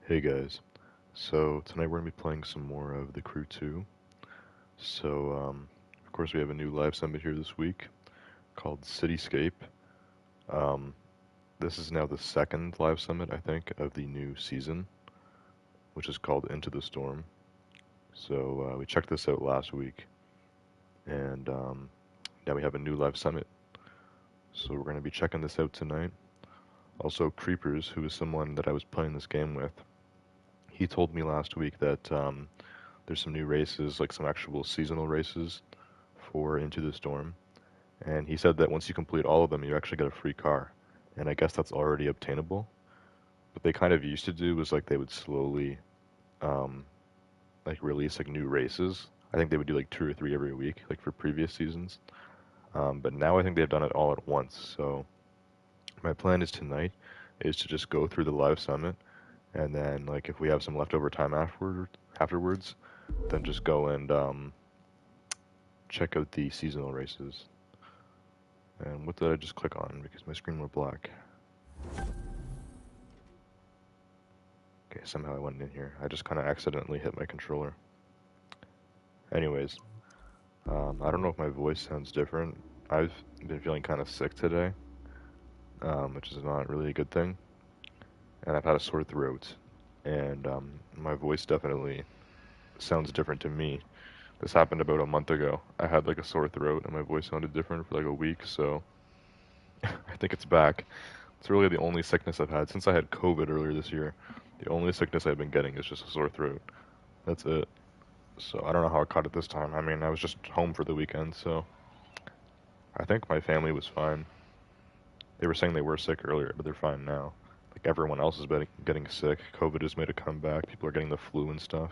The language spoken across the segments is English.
Hey guys, so tonight we're going to be playing some more of The Crew 2. Of course we have a new live summit here this week called Cityscape. Um, this is now the second live summit, I think, of the new season, which is called Into the Storm. So we checked this out last week, and now we have a new live summit. So we're going to be checking this out tonight. Also, Creepers, who is someone that I was playing this game with, he told me last week that there's some new races, like some actual seasonal races for Into the Storm. And he said that once you complete all of them, you actually get a free car. And I guess that's already obtainable. What they kind of used to do was like they would slowly um, like release like new races. I think they would do like 2 or 3 every week, like for previous seasons. But now I think they've done it all at once. So my plan is tonight is to just go through the live summit, and then like if we have some leftover time afterwards, then just go and check out the seasonal races. And what did I just click on? Because my screen went black. Okay, somehow I went in here. I just kind of accidentally hit my controller. Anyways, I don't know if my voice sounds different. I've been feeling kind of sick today, which is not really a good thing. And I've had a sore throat. And my voice definitely sounds different to me. This happened about a month ago. I had like a sore throat and my voice sounded different for like a week, so I think it's back. It's really the only sickness I've had since I had COVID earlier this year. The only sickness I've been getting is just a sore throat. That's it. So I don't know how I caught it this time. I mean, I was just home for the weekend, so I think my family was fine. They were saying they were sick earlier, but they're fine now. Like everyone else has been getting sick. COVID has made a comeback. People are getting the flu and stuff.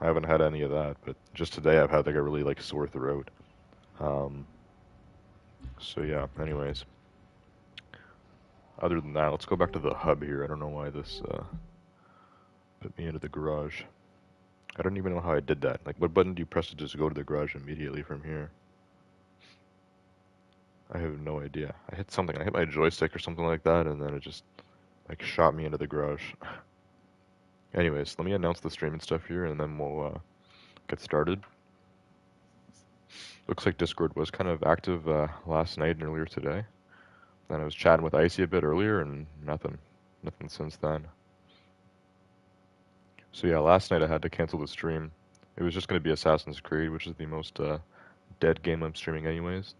I haven't had any of that, but just today I've had like a really like sore throat. Um, so yeah. Anyways, other than that, let's go back to the hub here. I don't know why this put me into the garage. I don't even know how I did that. Like, what button do you press to just go to the garage immediately from here? I have no idea. I hit something. I hit my joystick or something like that, and then it just like shot me into the garage. Anyways, let me announce the stream and stuff here, and then we'll get started. Looks like Discord was kind of active last night and earlier today. Then I was chatting with Icy a bit earlier, and nothing since then. So yeah, last night I had to cancel the stream. It was just going to be Assassin's Creed, which is the most dead game I'm streaming anyways.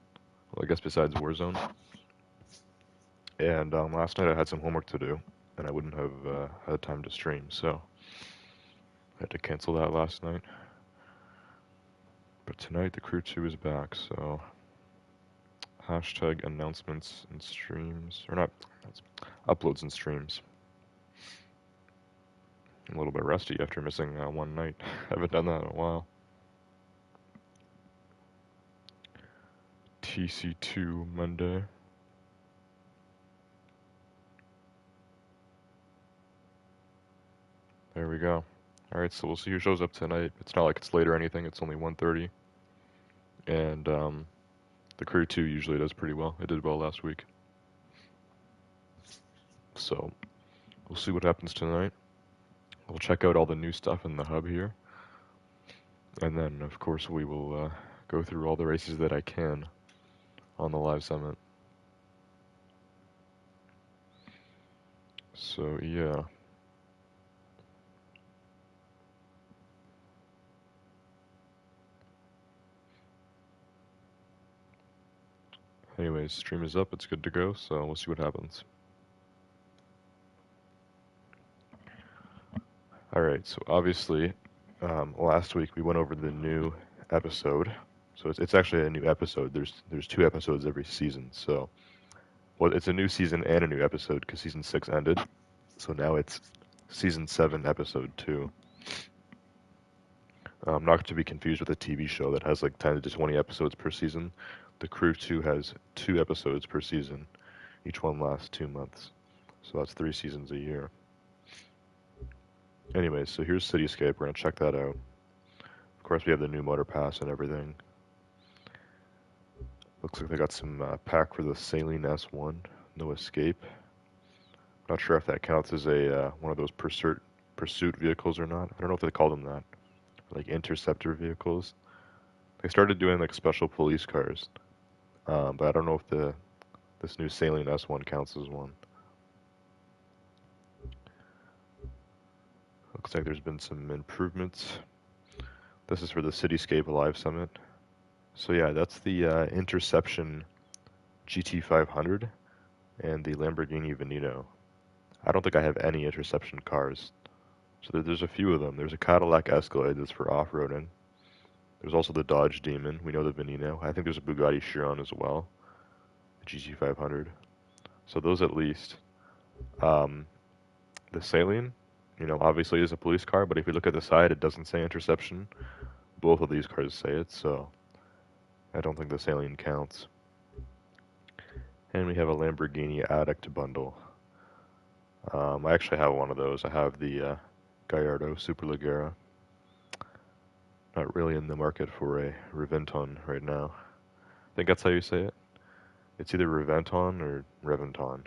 Well, I guess besides Warzone. And last night I had some homework to do, and I wouldn't have had time to stream, so I had to cancel that last night. But tonight the Crew 2 is back, so hashtag announcements and streams, or not, uploads and streams. I'm a little bit rusty after missing one night. I haven't done that in a while. TC2 Monday. There we go. Alright, so we'll see who shows up tonight. It's not like it's late or anything, it's only 1:30. And the Crew 2 usually does pretty well. It did well last week. So we'll see what happens tonight. We'll check out all the new stuff in the hub here. And then, of course, we will go through all the races that I can on the live summit. So, yeah. Anyways, stream is up. It's good to go. So we'll see what happens. Alright, so obviously, last week we went over the new episode. So it's actually a new episode. There's 2 episodes every season. So, well, it's a new season and a new episode because season 6 ended. So now it's season 7, episode 2. Not to be confused with a TV show that has like 10 to 20 episodes per season. The Crew 2 has 2 episodes per season. Each one lasts 2 months. So that's 3 seasons a year. Anyways, so here's Cityscape. We're going to check that out. Of course, we have the new motor pass and everything. Looks like they got some pack for the Saline S1. No escape. Not sure if that counts as a one of those pursuit vehicles or not. I don't know if they call them that. Like interceptor vehicles. They started doing like special police cars, but I don't know if this new Saline S1 counts as one. Looks like there's been some improvements. This is for the Cityscape Live Summit. So yeah, that's the Interception GT500 and the Lamborghini Veneno. I don't think I have any Interception cars. So there's a few of them. There's a Cadillac Escalade that's for off-roading. There's also the Dodge Demon. We know the Veneno. I think there's a Bugatti Chiron as well. The GT500. So those at least. The Saline, you know, obviously is a police car, but if you look at the side, it doesn't say Interception. Both of these cars say it, so I don't think the Saline counts. And we have a Lamborghini Addict bundle. I actually have one of those. I have the Gallardo Superleggera. Not really in the market for a Reventon right now. I think that's how you say it. It's either Reventon or Reventon.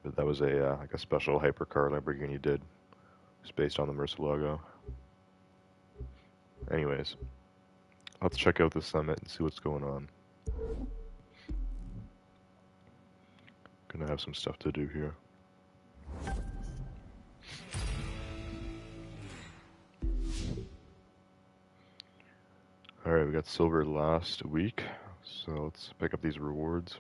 But that was a like a special hypercar Lamborghini did. It's based on the Murcielago. Anyways, let's check out the summit and see what's going on. Gonna have some stuff to do here. Alright, we got silver last week, so let's pick up these rewards.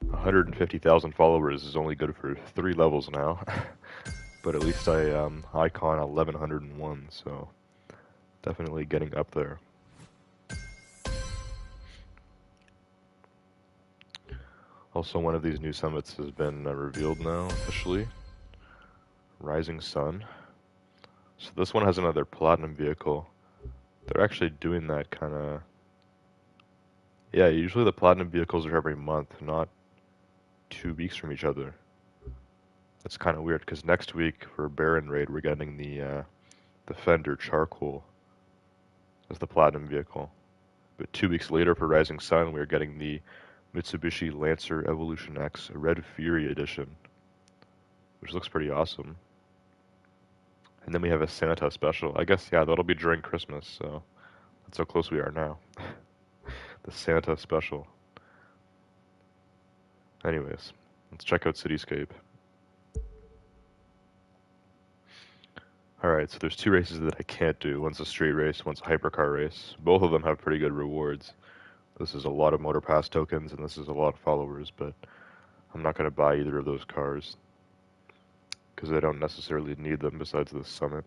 $150,000 followers is only good for 3 levels now, but at least I icon 1101, so definitely getting up there. Also, one of these new summits has been revealed now, officially. Rising Sun. So this one has another platinum vehicle. They're actually doing that kind of... Yeah, usually the platinum vehicles are every month, not 2 weeks from each other. That's kind of weird, because next week for Baron Raid we're getting the Fender Charcoal as the platinum vehicle. But 2 weeks later for Rising Sun we're getting the Mitsubishi Lancer Evolution X Red Fury Edition, which looks pretty awesome. And then we have a Santa special. I guess, yeah, that'll be during Christmas, so that's how close we are now. The Santa special. Anyways, let's check out Cityscape. Alright, so there's 2 races that I can't do. One's a street race, one's a hypercar race. Both of them have pretty good rewards. This is a lot of Motor Pass tokens, and this is a lot of followers, but I'm not going to buy either of those cars, because I don't necessarily need them besides this summit.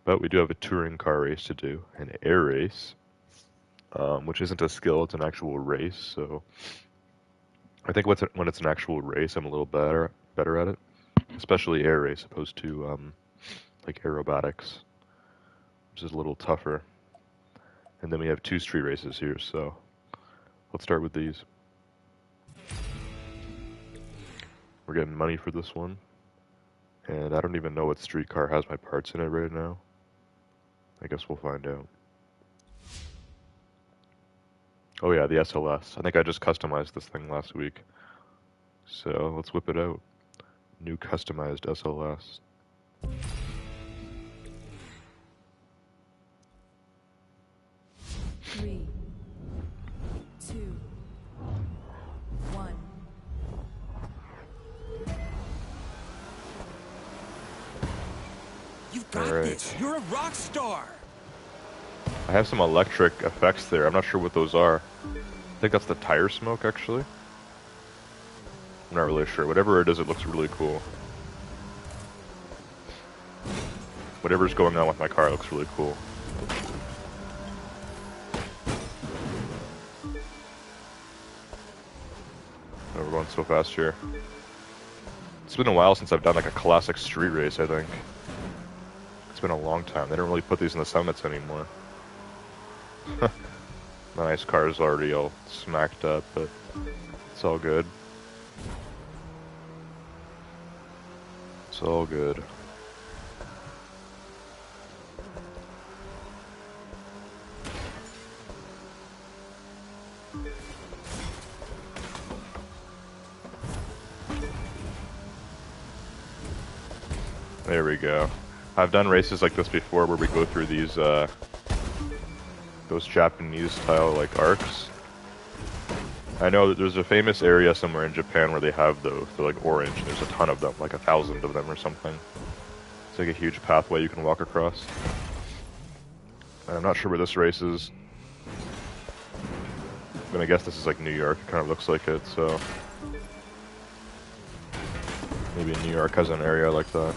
But we do have a touring car race to do, an air race, which isn't a skill, it's an actual race, so I think when it's an actual race, I'm a little better at it, especially air race, opposed to like aerobatics, which is a little tougher. And then we have 2 street races here, so let's start with these. We're getting money for this one. And I don't even know what street car has my parts in it right now. I guess we'll find out. Oh yeah, the SLS. I think I just customized this thing last week. So let's whip it out. New customized SLS. 3, 2, 1. You've got this. You're a rock star. I have some electric effects there. I'm not sure what those are. I think that's the tire smoke, actually. I'm not really sure. Whatever it is, it looks really cool. Whatever's going on with my car looks really cool. Oh, we're going so fast here. It's been a while since I've done like a classic street race, I think. It's been a long time. They don't really put these in the summits anymore. My nice car is already all smacked up, but it's all good. It's all good. There we go. I've done races like this before where we go through these, those Japanese style, like, arcs. I know that there's a famous area somewhere in Japan where they have those. They're like orange, and there's a ton of them, like 1,000 of them or something. It's like a huge pathway you can walk across. I'm not sure where this race is. I'm gonna guess this is like New York. It kind of looks like it, so maybe New York has an area like that.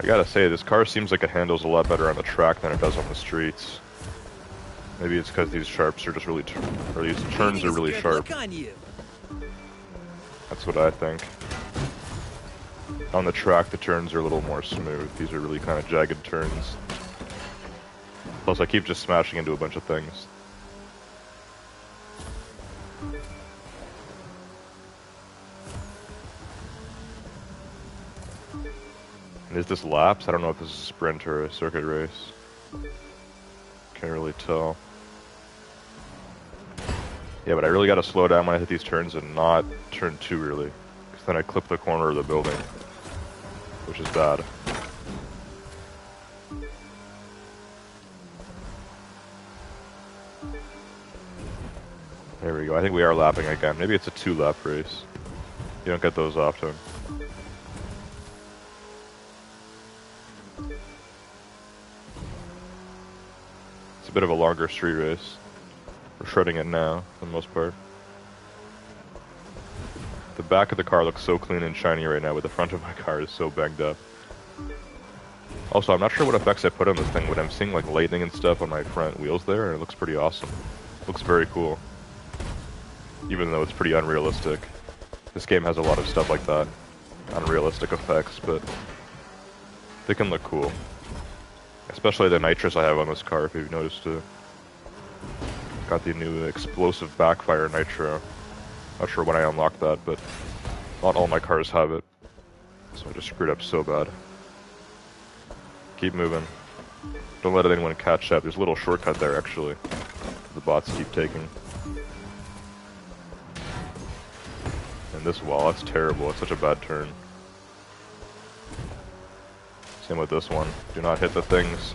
I gotta say, this car seems like it handles a lot better on the track than it does on the streets. Maybe it's because these sharps are just really, or these turns are really sharp. That's what I think. On the track, the turns are a little more smooth. These are really kind of jagged turns. Plus, I keep just smashing into a bunch of things. And is this laps? I don't know if this is a sprint or a circuit race. Can't really tell. Yeah, but I really gotta slow down when I hit these turns and not turn too early. Because then I clip the corner of the building. Which is bad. There we go. I think we are lapping again. Maybe it's a 2-lap race. You don't get those often. It's a bit of a longer street race. We're shredding it now, for the most part. The back of the car looks so clean and shiny right now, but the front of my car is so banged up. Also, I'm not sure what effects I put on this thing, but I'm seeing like lightning and stuff on my front wheels there, and it looks pretty awesome. It looks very cool. Even though it's pretty unrealistic. This game has a lot of stuff like that. Unrealistic effects, but they can look cool. Especially the nitrous I have on this car, if you've noticed it. Got the new explosive backfire nitro. Not sure when I unlocked that, but not all my cars have it. So I just screwed up so bad. Keep moving. Don't let anyone catch up. There's a little shortcut there, actually. The bots keep taking. And this wall, that's terrible. It's such a bad turn. Same with this one. Do not hit the things.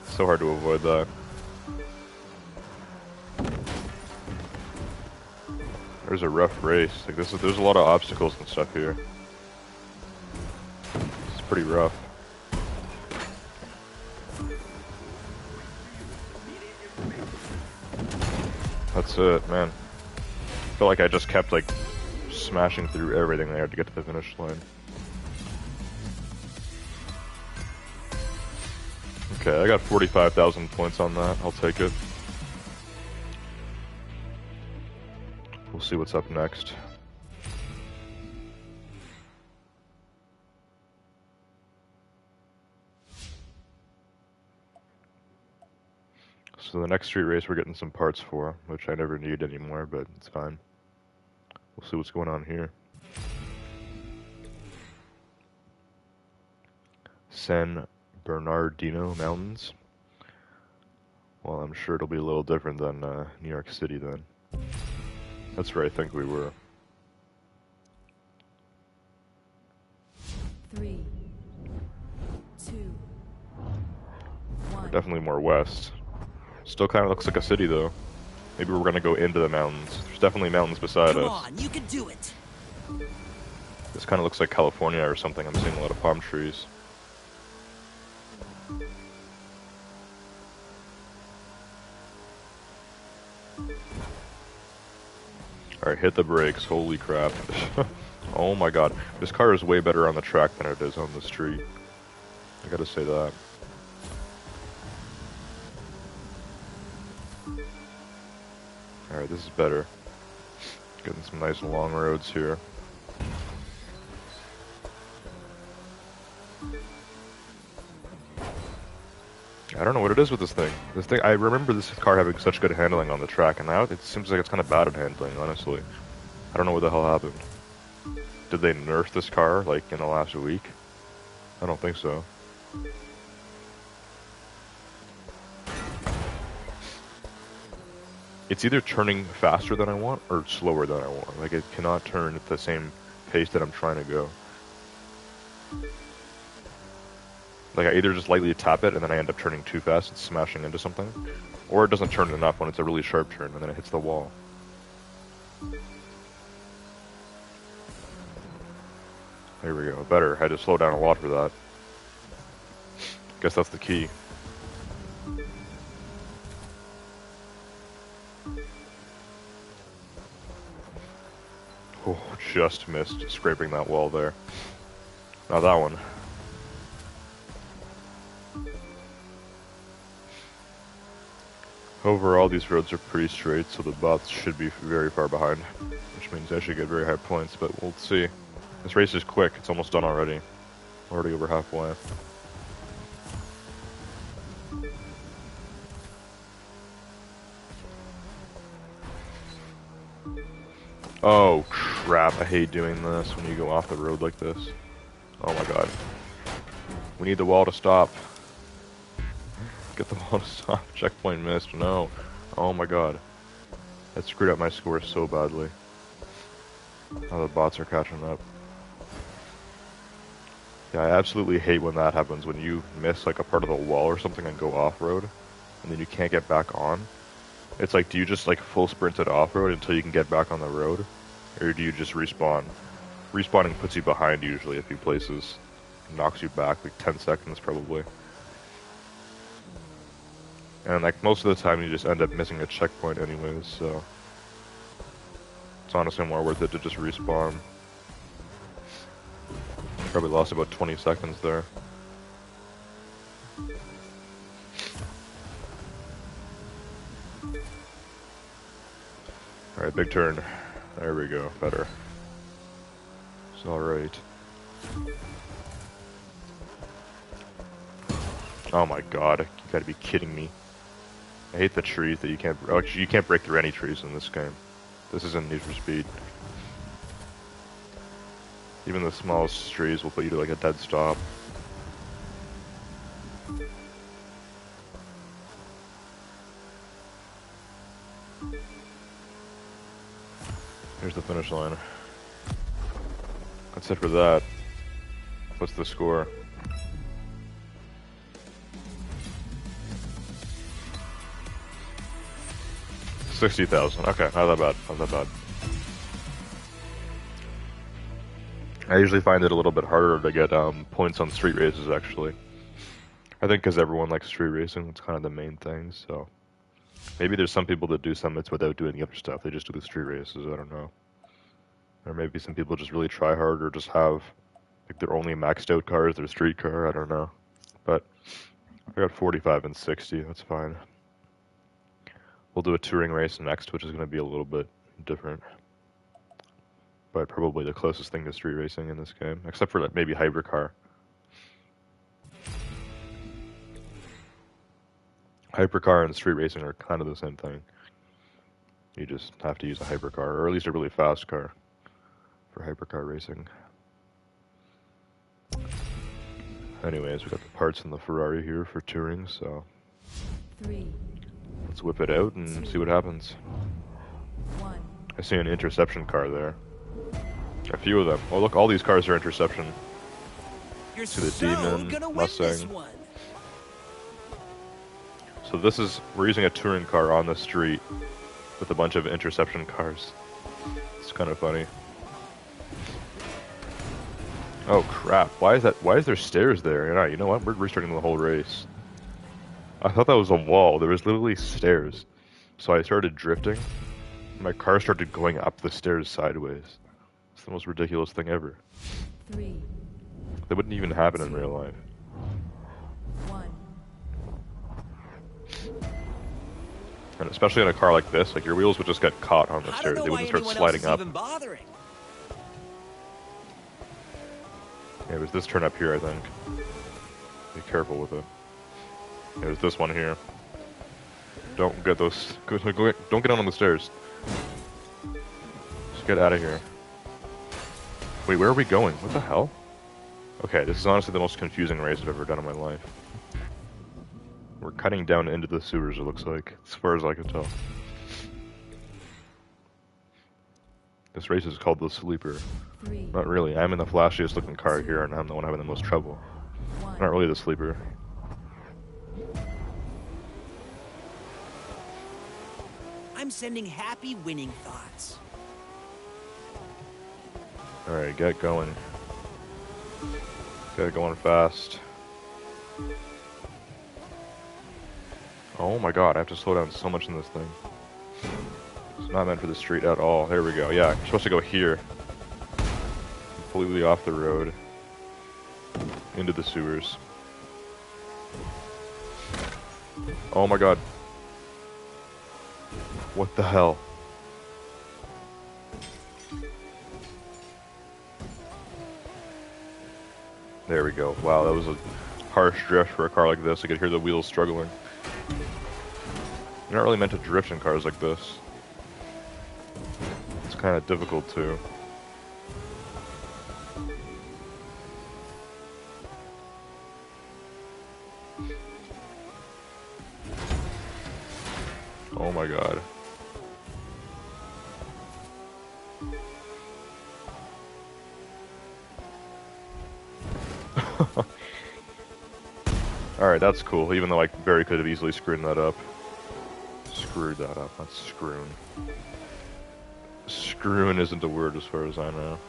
It's so hard to avoid that. There's a rough race. Like there's a lot of obstacles and stuff here. It's pretty rough. That's it, man. I feel like I just kept like smashing through everything there to get to the finish line. Okay, I got 45,000 points on that. I'll take it. We'll see what's up next. So the next street race we're getting some parts for, which I never need anymore, but it's fine. We'll see what's going on here. San Bernardino Mountains. Well, I'm sure it'll be a little different than New York City then. That's where I think we were. 3, 2, 1. We're definitely more west. Still kind of looks like a city though. Maybe we're gonna go into the mountains. There's definitely mountains beside us. Come on, you can do it. This kind of looks like California or something. I'm seeing a lot of palm trees. Alright, hit the brakes. Holy crap. Oh my god. This car is way better on the track than it is on the street. I gotta say that. Alright, this is better. Getting some nice long roads here. I don't know what it is with this thing. I remember this car having such good handling on the track, and now it seems like it's kind of bad at handling, honestly. I don't know what the hell happened. Did they nerf this car, like, in the last week? I don't think so. it's either turning faster than I want or slower than I want. Like, it cannot turn at the same pace that I'm trying to go. Like, I either just lightly tap it and then I end up turning too fast and smashing into something, or it doesn't turn enough when it's a really sharp turn and then it hits the wall. There we go, better. I had to slow down a lot for that. Guess that's the key. Oh, just missed scraping that wall there. Now that one. Overall, these roads are pretty straight, so the bots should be very far behind, which means I should get very high points, but we'll see. This race is quick, it's almost done already. Already over halfway. Oh crap, I hate doing this when you go off the road like this. Oh my god. We need the wall to stop. Get the wall to stop. Checkpoint missed, no. Oh my god. That screwed up my score so badly. Now the bots are catching up. Yeah, I absolutely hate when that happens, when you miss like a part of the wall or something and go off-road, and then you can't get back on. It's like, do you just like full sprint it off-road until you can get back on the road? Or do you just respawn? Respawning puts you behind usually a few places. Knocks you back like 10 seconds probably. And like most of the time you just end up missing a checkpoint anyways, so it's honestly more worth it to just respawn. Probably lost about 20 seconds there. Alright, big turn. There we go, better. It's alright. Oh my god, you gotta be kidding me. I hate the trees that you can't... Oh, actually, you can't break through any trees in this game. This isn't Need for Speed. Even the smallest trees will put you to like a dead stop. Here's the finish line. That's it for that. What's the score? $60,000. Okay, not that bad. Not that bad. I usually find it a little bit harder to get points on street races, actually. I think because everyone likes street racing, it's kind of the main thing, so... Maybe there's some people that do summits without doing the other stuff, they just do the street races, I don't know. Or maybe some people just really try hard, or just have, like, their only maxed out car is their street car, I don't know. But, I got 45 and 60, that's fine. We'll do a touring race next, which is going to be a little bit different. But probably the closest thing to street racing in this game, except for like, maybe hypercar. Hypercar and street racing are kind of the same thing. You just have to use a hypercar, or at least a really fast car for hypercar racing. Anyways, we got the parts in the Ferrari here for touring, so let's whip it out and see what happens. I see an interception car there. A few of them. Oh look, all these cars are interception. You're See the so Demon, gonna win Mustang. this one. So this is, we're using a touring car on the street with a bunch of interception cars. It's kind of funny. Oh crap, why is there stairs there? Yeah, you know what, we're restarting the whole race. I thought that was a wall, there was literally stairs. So I started drifting, my car started going up the stairs sideways. It's the most ridiculous thing ever. That wouldn't even happen in real life. And especially in a car like this, like your wheels would just get caught on the stairs. They wouldn't start sliding up. Yeah, it was this turn up here, I think. Be careful with it. It was this one here. Don't get those. Don't get on the stairs. Just get out of here. Wait, where are we going? What the hell? Okay, this is honestly the most confusing race I've ever done in my life. We're cutting down into the sewers, it looks like, as far as I can tell. This race is called the Sleeper. 3, Not really. I'm in the flashiest looking car here, and I'm the one having the most trouble. 1. Not really the Sleeper. I'm sending happy winning thoughts. Alright, get going. Get going fast. Oh my god, I have to slow down so much in this thing. It's not meant for the street at all. There we go. Yeah, you're supposed to go here. Completely off the road. Into the sewers. Oh my god. What the hell? There we go. Wow, that was a harsh drift for a car like this. I could hear the wheels struggling. You're not really meant to drift in cars like this. It's kind of difficult too. Oh my god. Alright, that's cool, even though I very could have easily screwed that up. Screwed that up, not screwn. Screwn isn't a word as far as I know.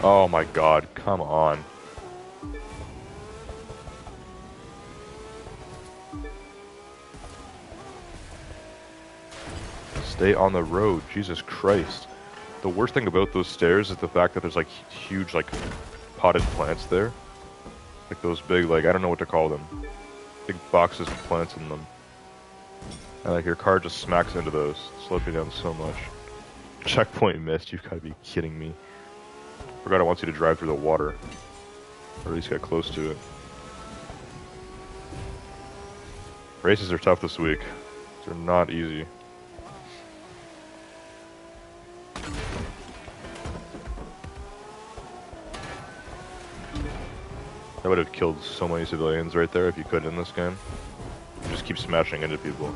Oh my god, come on. Stay on the road, Jesus Christ. The worst thing about those stairs is the fact that there's like huge like potted plants there. Like those big, like, I don't know what to call them. Big boxes with plants in them. And like your car just smacks into those. Slows me down so much. Checkpoint missed, you've got to be kidding me. Forgot it wants you to drive through the water. Or at least get close to it. Races are tough this week. They're not easy. That would have killed so many civilians right there if you could in this game. You just keep smashing into people.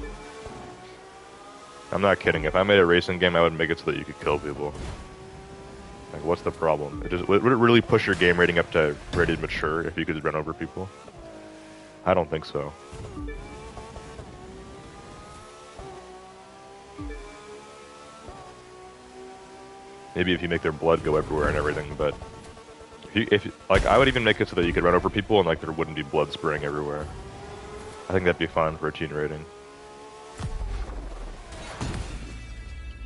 I'm not kidding. If I made a racing game, I would make it so that you could kill people. Like, what's the problem? Would it really push your game rating up to rated mature if you could run over people? I don't think so. Maybe if you make their blood go everywhere and everything, but like, I would even make it so that you could run over people and like there wouldn't be blood spraying everywhere. I think that'd be fine for a teen rating.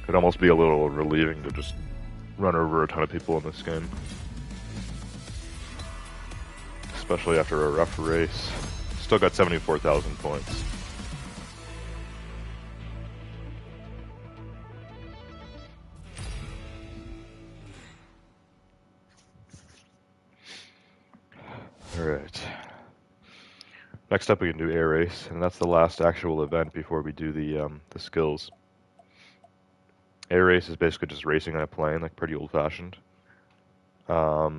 It'd almost be a little relieving to just run over a ton of people in this game. Especially after a rough race. Still got 74,000 points. Alright. Next up we can do air race, and that's the last actual event before we do the skills. Air race is basically just racing on a plane, like pretty old-fashioned. Yeah,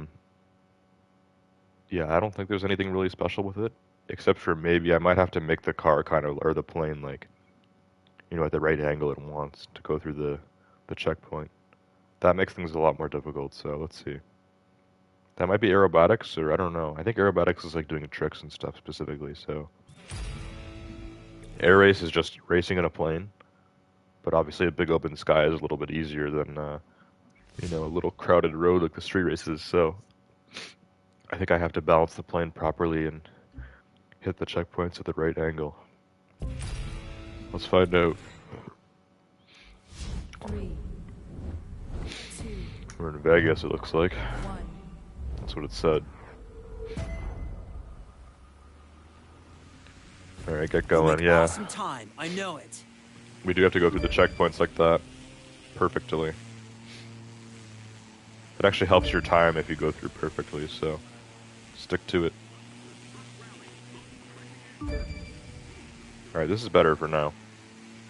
I don't think there's anything really special with it, except for maybe I might have to make the car kind of, or the plane, like, you know, at the right angle it wants to go through the checkpoint. That makes things a lot more difficult, so let's see. That might be aerobatics, or I don't know. I think aerobatics is like doing tricks and stuff specifically, so. Air race is just racing in a plane, but obviously a big open sky is a little bit easier than, you know, a little crowded road like the street races, so. I think I have to balance the plane properly and hit the checkpoints at the right angle. Let's find out. 3, 2, We're in Vegas, it looks like. 1. That's what it said. Alright, get going, yeah. Awesome time, I know it. We do have to go through the checkpoints like that. Perfectly. It actually helps your time if you go through perfectly, so stick to it. Alright, this is better for now.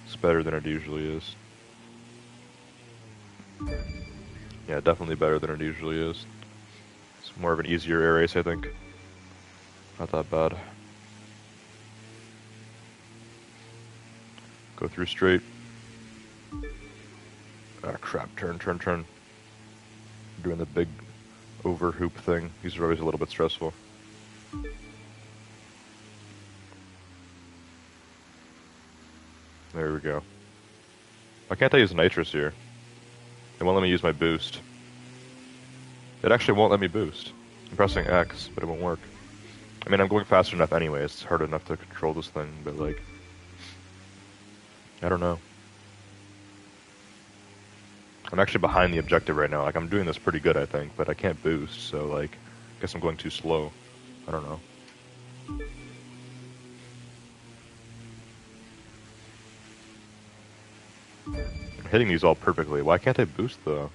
It's better than it usually is. Yeah, definitely better than it usually is. It's more of an easier air race, I think. Not that bad. Go through straight. Ah, crap. Turn, turn, turn. Doing the big over hoop thing. These are always a little bit stressful. There we go. Why can't I use nitrous here? It won't let me use my boost. It actually won't let me boost. I'm pressing X, but it won't work. I mean, I'm going fast enough anyway. It's hard enough to control this thing, but like, I don't know. I'm actually behind the objective right now. Like, I'm doing this pretty good, I think, but I can't boost, so like, I guess I'm going too slow. I don't know. I'm hitting these all perfectly. Why can't I boost though?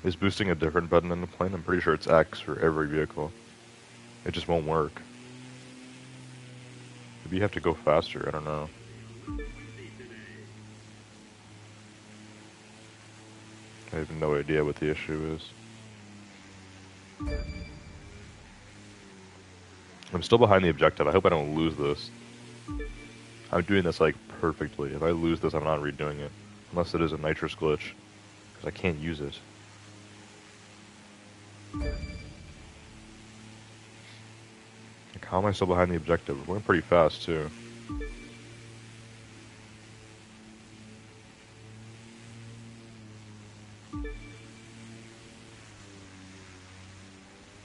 Is boosting a different button in the plane? I'm pretty sure it's X for every vehicle. It just won't work. Maybe you have to go faster, I don't know. I have no idea what the issue is. I'm still behind the objective. I hope I don't lose this. I'm doing this like perfectly. If I lose this, I'm not redoing it. Unless it is a nitrous glitch. Because I can't use it. Like, how am I still behind the objective? We're going pretty fast too.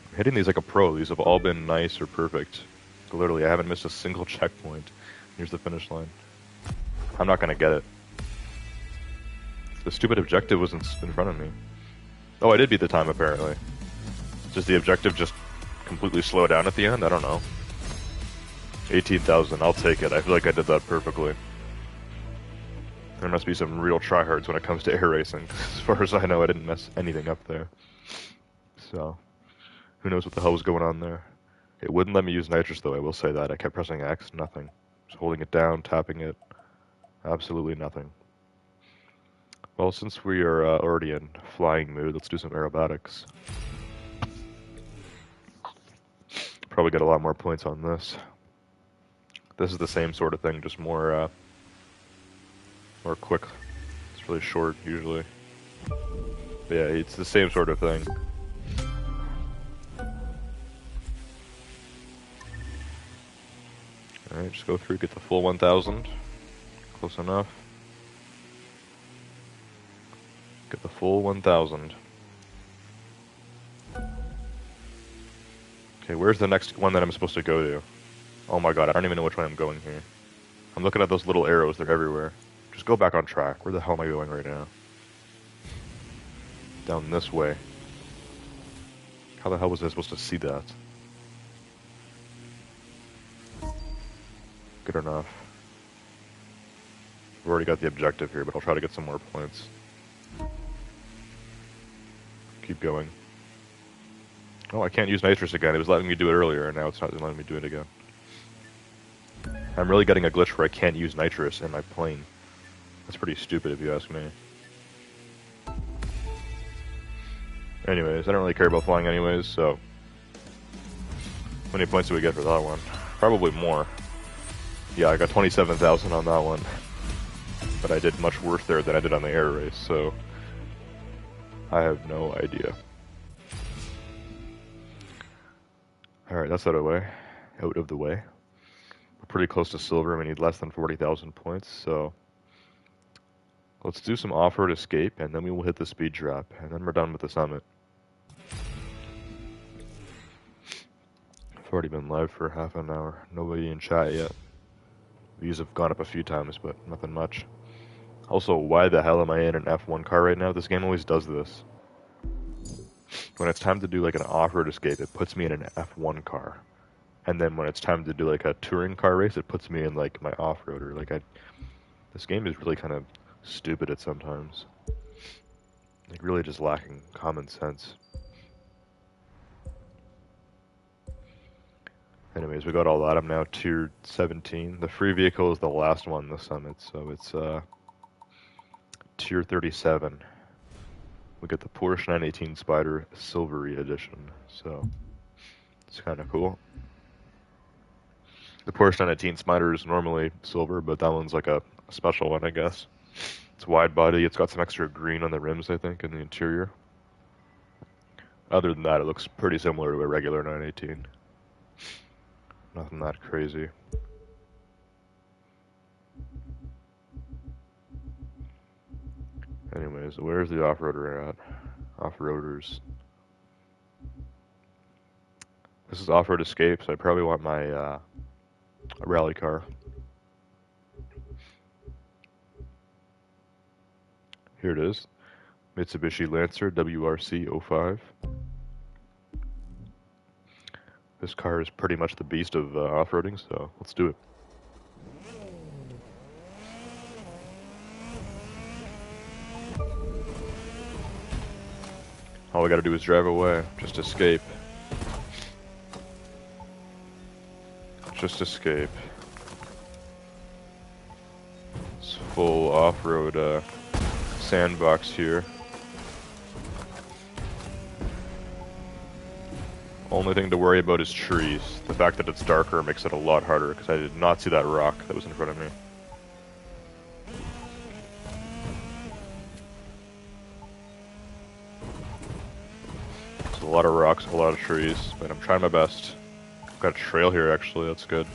I'm hitting these like a pro. These have all been nice or perfect. Literally, I haven't missed a single checkpoint. Here's the finish line. I'm not gonna get it. The stupid objective was in front of me. Oh, I did beat the time apparently. Does the objective just completely slow down at the end? I don't know. 18,000, I'll take it. I feel like I did that perfectly. There must be some real tryhards when it comes to air racing. As far as I know, I didn't mess anything up there. So, who knows what the hell was going on there. It wouldn't let me use nitrous though, I will say that. I kept pressing X, nothing. Just holding it down, tapping it. Absolutely nothing. Well, since we are already in flying mood, let's do some aerobatics. Probably get a lot more points on this. This is the same sort of thing, just more quick. It's really short, usually. But yeah, it's the same sort of thing. Alright, just go through, get the full 1,000. Close enough. Get the full 1,000. Okay, where's the next one that I'm supposed to go to? Oh my god, I don't even know which way I'm going here. I'm looking at those little arrows, they're everywhere. Just go back on track. Where the hell am I going right now? Down this way. How the hell was I supposed to see that? Good enough. I've already got the objective here, but I'll try to get some more points. Keep going. Oh, I can't use nitrous again. It was letting me do it earlier, and now it's not letting me do it again. I'm really getting a glitch where I can't use nitrous in my plane. That's pretty stupid if you ask me. Anyways, I don't really care about flying anyways, so... How many points do we get for that one? Probably more. Yeah, I got 27,000 on that one. But I did much worse there than I did on the air race, so... I have no idea. Alright, that's out of the way. Out of the way. We're pretty close to silver, we need less than 40,000 points, so... Let's do some off-road escape, and then we will hit the speed trap, and then we're done with the summit. I've already been live for half an hour. Nobody in chat yet. Views have gone up a few times, but nothing much. Also, why the hell am I in an F1 car right now? This game always does this. When it's time to do like an off-road escape, it puts me in an F1 car. And then when it's time to do like a touring car race, it puts me in like my off-roader. This game is really kind of stupid at sometimes. Like really just lacking common sense. Anyways, we got all that. I'm now tier 17. The free vehicle is the last one in the summit, so it's tier 37. We get the Porsche 918 Spider Silvery Edition, so it's kind of cool. The Porsche 918 Spider is normally silver, but that one's like a special one, I guess. It's It's wide body. It's got some extra green on the rims, I think, in the interior. Other than that, it looks pretty similar to a regular 918. Nothing that crazy. Anyways, where's the off-roader at? Off-roaders. This is off-road escape, so I probably want my rally car. Here it is. Mitsubishi Lancer WRC 05. This car is pretty much the beast of off-roading, so let's do it. All we gotta do is drive away. Just escape. Just escape. It's full off-road sandbox here. Only thing to worry about is trees. The fact that it's darker makes it a lot harder because I did not see that rock that was in front of me. There's a lot of rocks, a lot of trees, but I'm trying my best. I've got a trail here actually, that's good.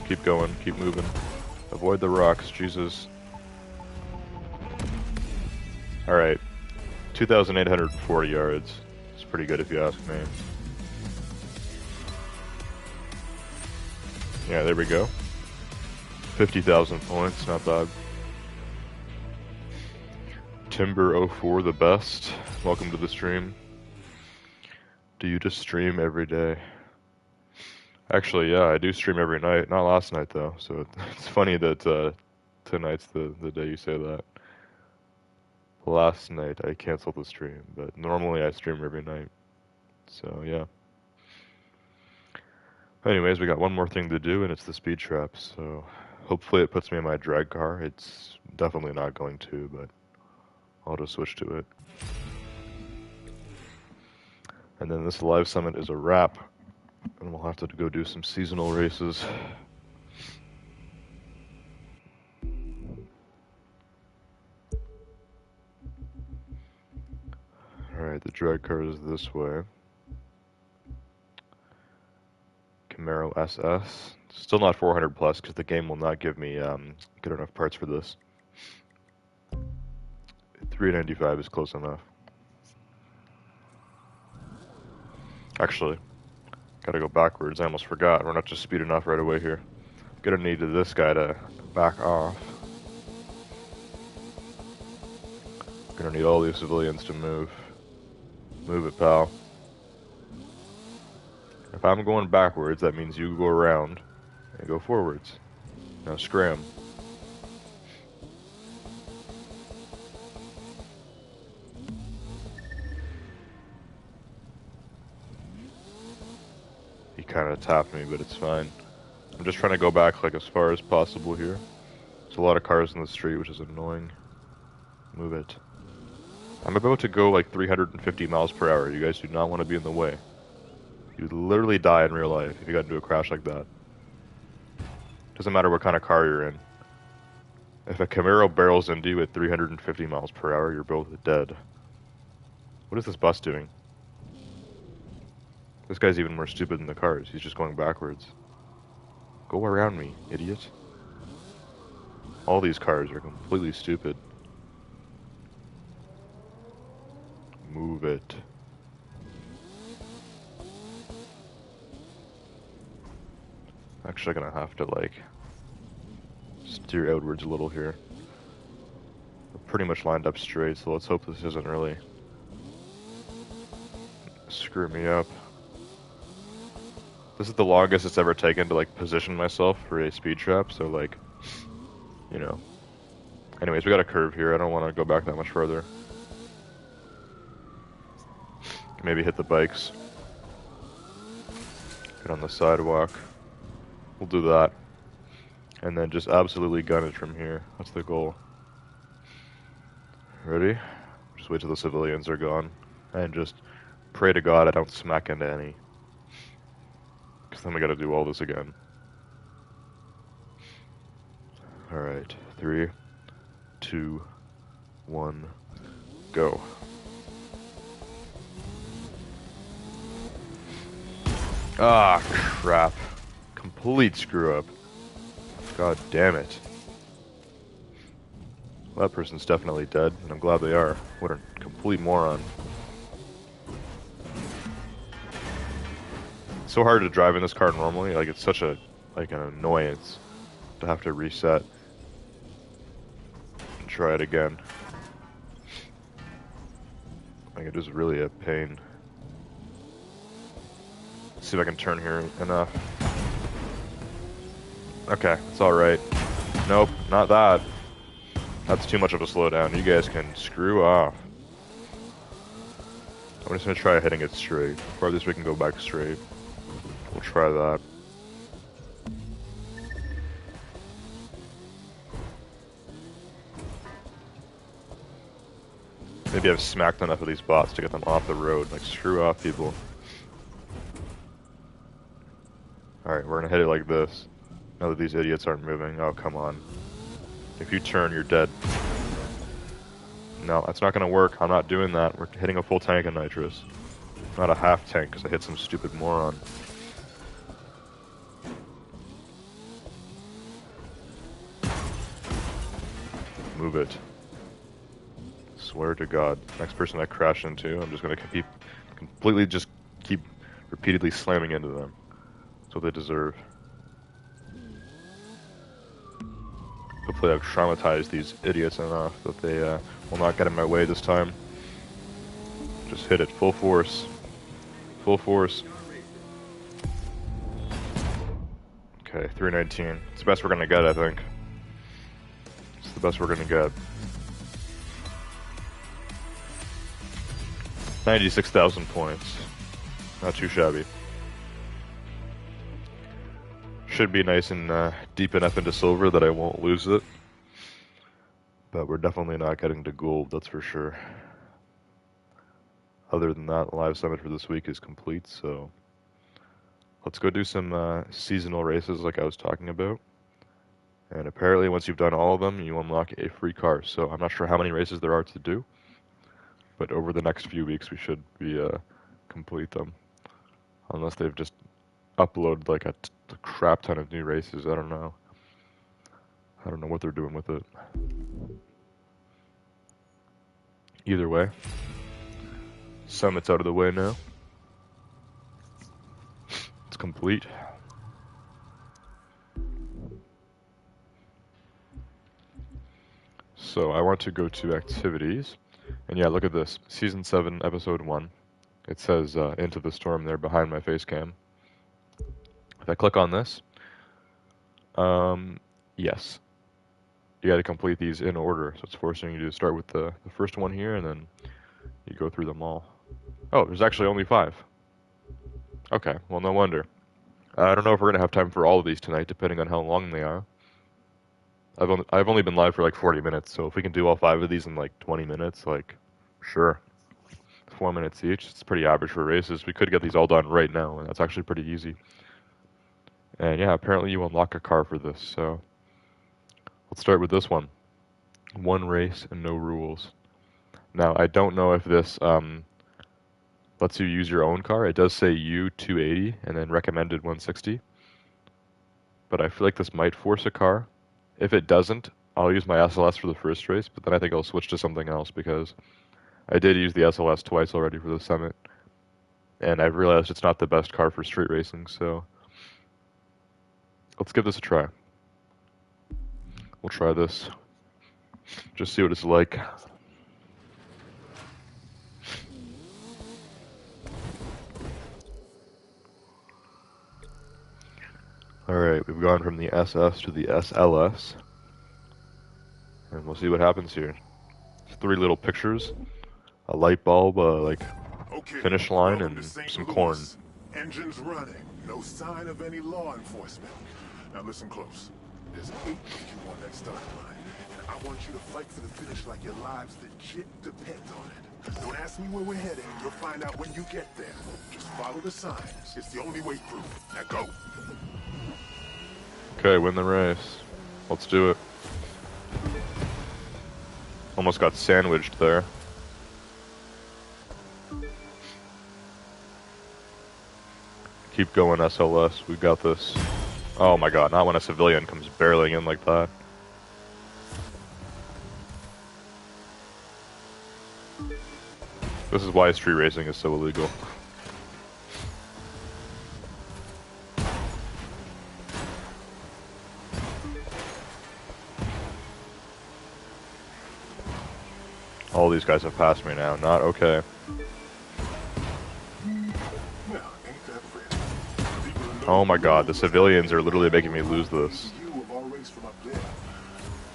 Keep going, keep moving. Avoid the rocks, Jesus. Alright. 2,840 yards. It's pretty good if you ask me. Yeah, there we go. 50,000 points, not bad. Timber04 the best. Welcome to the stream. Do you just stream every day? Actually, yeah, I do stream every night. Not last night though, so it's funny that tonight's the day you say that. Last night I canceled the stream, but normally I stream every night. So yeah. Anyways, we got one more thing to do, and it's the speed trap. So hopefully it puts me in my drag car. It's definitely not going to, but I'll just switch to it. And then this live summit is a wrap, and we'll have to go do some seasonal races. Alright, the drag car is this way. Camaro SS. Still not 400 plus because the game will not give me good enough parts for this. 395 is close enough. Actually, gotta go backwards. I almost forgot. We're not just speeding off right away here. Gonna need this guy to back off. Gonna need all these civilians to move. Move it, pal. If I'm going backwards, that means you go around and go forwards. Now scram. He kind of tapped me, but it's fine. I'm just trying to go back like as far as possible here. There's a lot of cars in the street, which is annoying. Move it. I'm about to go like 350 miles per hour. You guys do not want to be in the way. You'd literally die in real life if you got into a crash like that. Doesn't matter what kind of car you're in. If a Camaro barrels into you at 350 miles per hour, you're both dead. What is this bus doing? This guy's even more stupid than the cars. He's just going backwards. Go around me, idiot. All these cars are completely stupid. Move it. Actually, gonna have to like steer outwards a little here. We're pretty much lined up straight, so let's hope this isn't really screw me up. This is the longest it's ever taken to like position myself for a speed trap, so like, you know. Anyways, we got a curve here. I don't want to go back that much further. Maybe hit the bikes. Get on the sidewalk. We'll do that. And then just absolutely gun it from here. That's the goal. Ready? Just wait till the civilians are gone. And just pray to God I don't smack into any. Because then we gotta do all this again. Alright, 3, 2, 1, go. Ah, crap. Complete screw up. God damn it. Well, that person's definitely dead, and I'm glad they are. What a complete moron. It's so hard to drive in this car normally, like it's such a, like an annoyance to have to reset and try it again. Like it is really a pain. Let's see if I can turn here enough. Okay, it's alright. Nope, not that. That's too much of a slowdown. You guys can screw off. I'm just gonna try hitting it straight. Farthest we can go back straight. We'll try that. Maybe I've smacked enough of these bots to get them off the road. Like, screw off, people. Alright, we're gonna hit it like this. Now that these idiots aren't moving. Oh, come on. If you turn, you're dead. No, that's not gonna work. I'm not doing that. We're hitting a full tank of nitrous. Not a half tank, because I hit some stupid moron. Move it. Swear to God. Next person I crash into, I'm just gonna completely just keep repeatedly slamming into them. That's what they deserve. Hopefully I've traumatized these idiots enough that they will not get in my way this time. Just hit it, full force. Full force. Okay, 319. It's the best we're gonna get, I think. It's the best we're gonna get. 96,000 points. Not too shabby. Should be nice and deep enough into silver that I won't lose it. But we're definitely not getting to gold, that's for sure. Other than that, the live summit for this week is complete, so let's go do some seasonal races like I was talking about. And apparently once you've done all of them, you unlock a free car. So I'm not sure how many races there are to do, but over the next few weeks we should be complete them. Unless they've just uploaded like a crap ton of new races, I don't know. I don't know what they're doing with it. Either way, summit's out of the way now. It's complete. So I want to go to activities, and yeah, look at this. Season 7, Episode 1. It says Into the Storm there behind my face cam. If I click on this, yes. You gotta complete these in order, so it's forcing you to start with the first one here, and then you go through them all. Oh, there's actually only 5. Okay, well, no wonder. I don't know if we're gonna have time for all of these tonight, depending on how long they are. I've only been live for like 40 minutes, so if we can do all 5 of these in like 20 minutes, like, sure. 4 minutes each, it's pretty average for races. We could get these all done right now, and that's actually pretty easy. And yeah, apparently you unlock a car for this, so let's start with this one. 1 race and no rules. Now, I don't know if this lets you use your own car. It does say U280 and then recommended 160. But I feel like this might force a car. If it doesn't, I'll use my SLS for the first race, but then I think I'll switch to something else because I did use the SLS twice already for the summit. And I've realized it's not the best car for street racing, so let's give this a try. We'll try this. Just see what it's like. Alright, we've gone from the SS to the SLS. And we'll see what happens here. It's 3 little pictures. A light bulb, finish line, and some corn. Engines running. No sign of any law enforcement. Now listen close. There's 8 of you on that start line. And I want you to fight for the finish like your lives legit depend on it. Don't ask me where we're heading. You'll find out when you get there. Just follow the signs. It's the only way through. Now go. Okay, win the race. Let's do it. Almost got sandwiched there. Keep going, SLS. We got this. Oh my god, not when a civilian comes barreling in like that. This is why street racing is so illegal. All these guys have passed me now. Not okay. Oh my god, the civilians are literally making me lose this.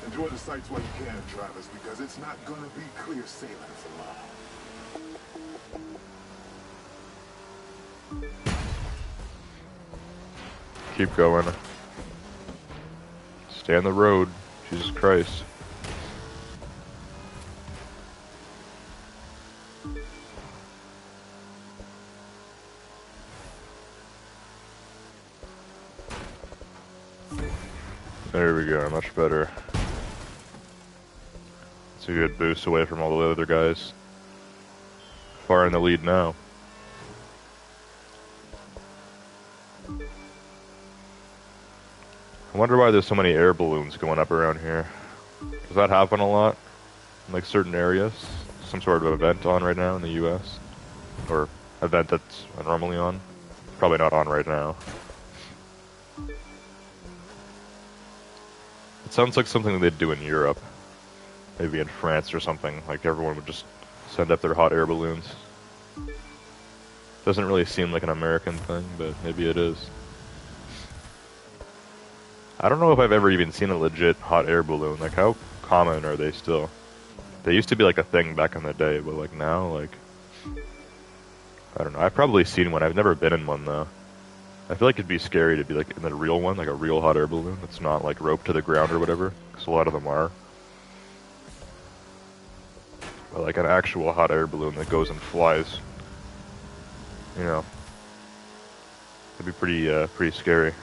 Enjoy the sights while you can, Travis, because it's not gonna be clear sailing for long. Keep going. Stay on the road. Jesus Christ. There we go, much better. It's a good boost away from all the other guys. Far in the lead now. I wonder why there's so many air balloons going up around here. Does that happen a lot? In like certain areas? Some sort of event on right now in the US? Or event that's normally on? Probably not on right now. It sounds like something they'd do in Europe. Maybe in France or something. Like everyone would just send up their hot air balloons. Doesn't really seem like an American thing, but maybe it is. I don't know if I've ever even seen a legit hot air balloon. Like, how common are they still? They used to be like a thing back in the day, but like now, like... I don't know. I've probably seen one. I've never been in one, though. I feel like it'd be scary to be like in the real one, like a real hot air balloon that's not like roped to the ground or whatever, because a lot of them are. But like an actual hot air balloon that goes and flies, you know, it'd be pretty scary.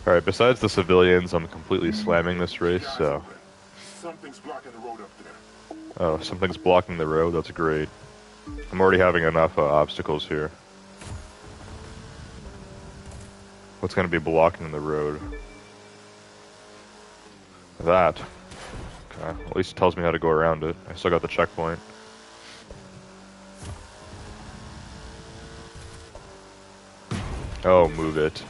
Alright, besides the civilians, I'm completely slamming this race, so... Something's blocking the road up there. Oh, something's blocking the road? That's great. I'm already having enough obstacles here. What's gonna be blocking the road? That. Okay, at least it tells me how to go around it. I still got the checkpoint. Oh, move it.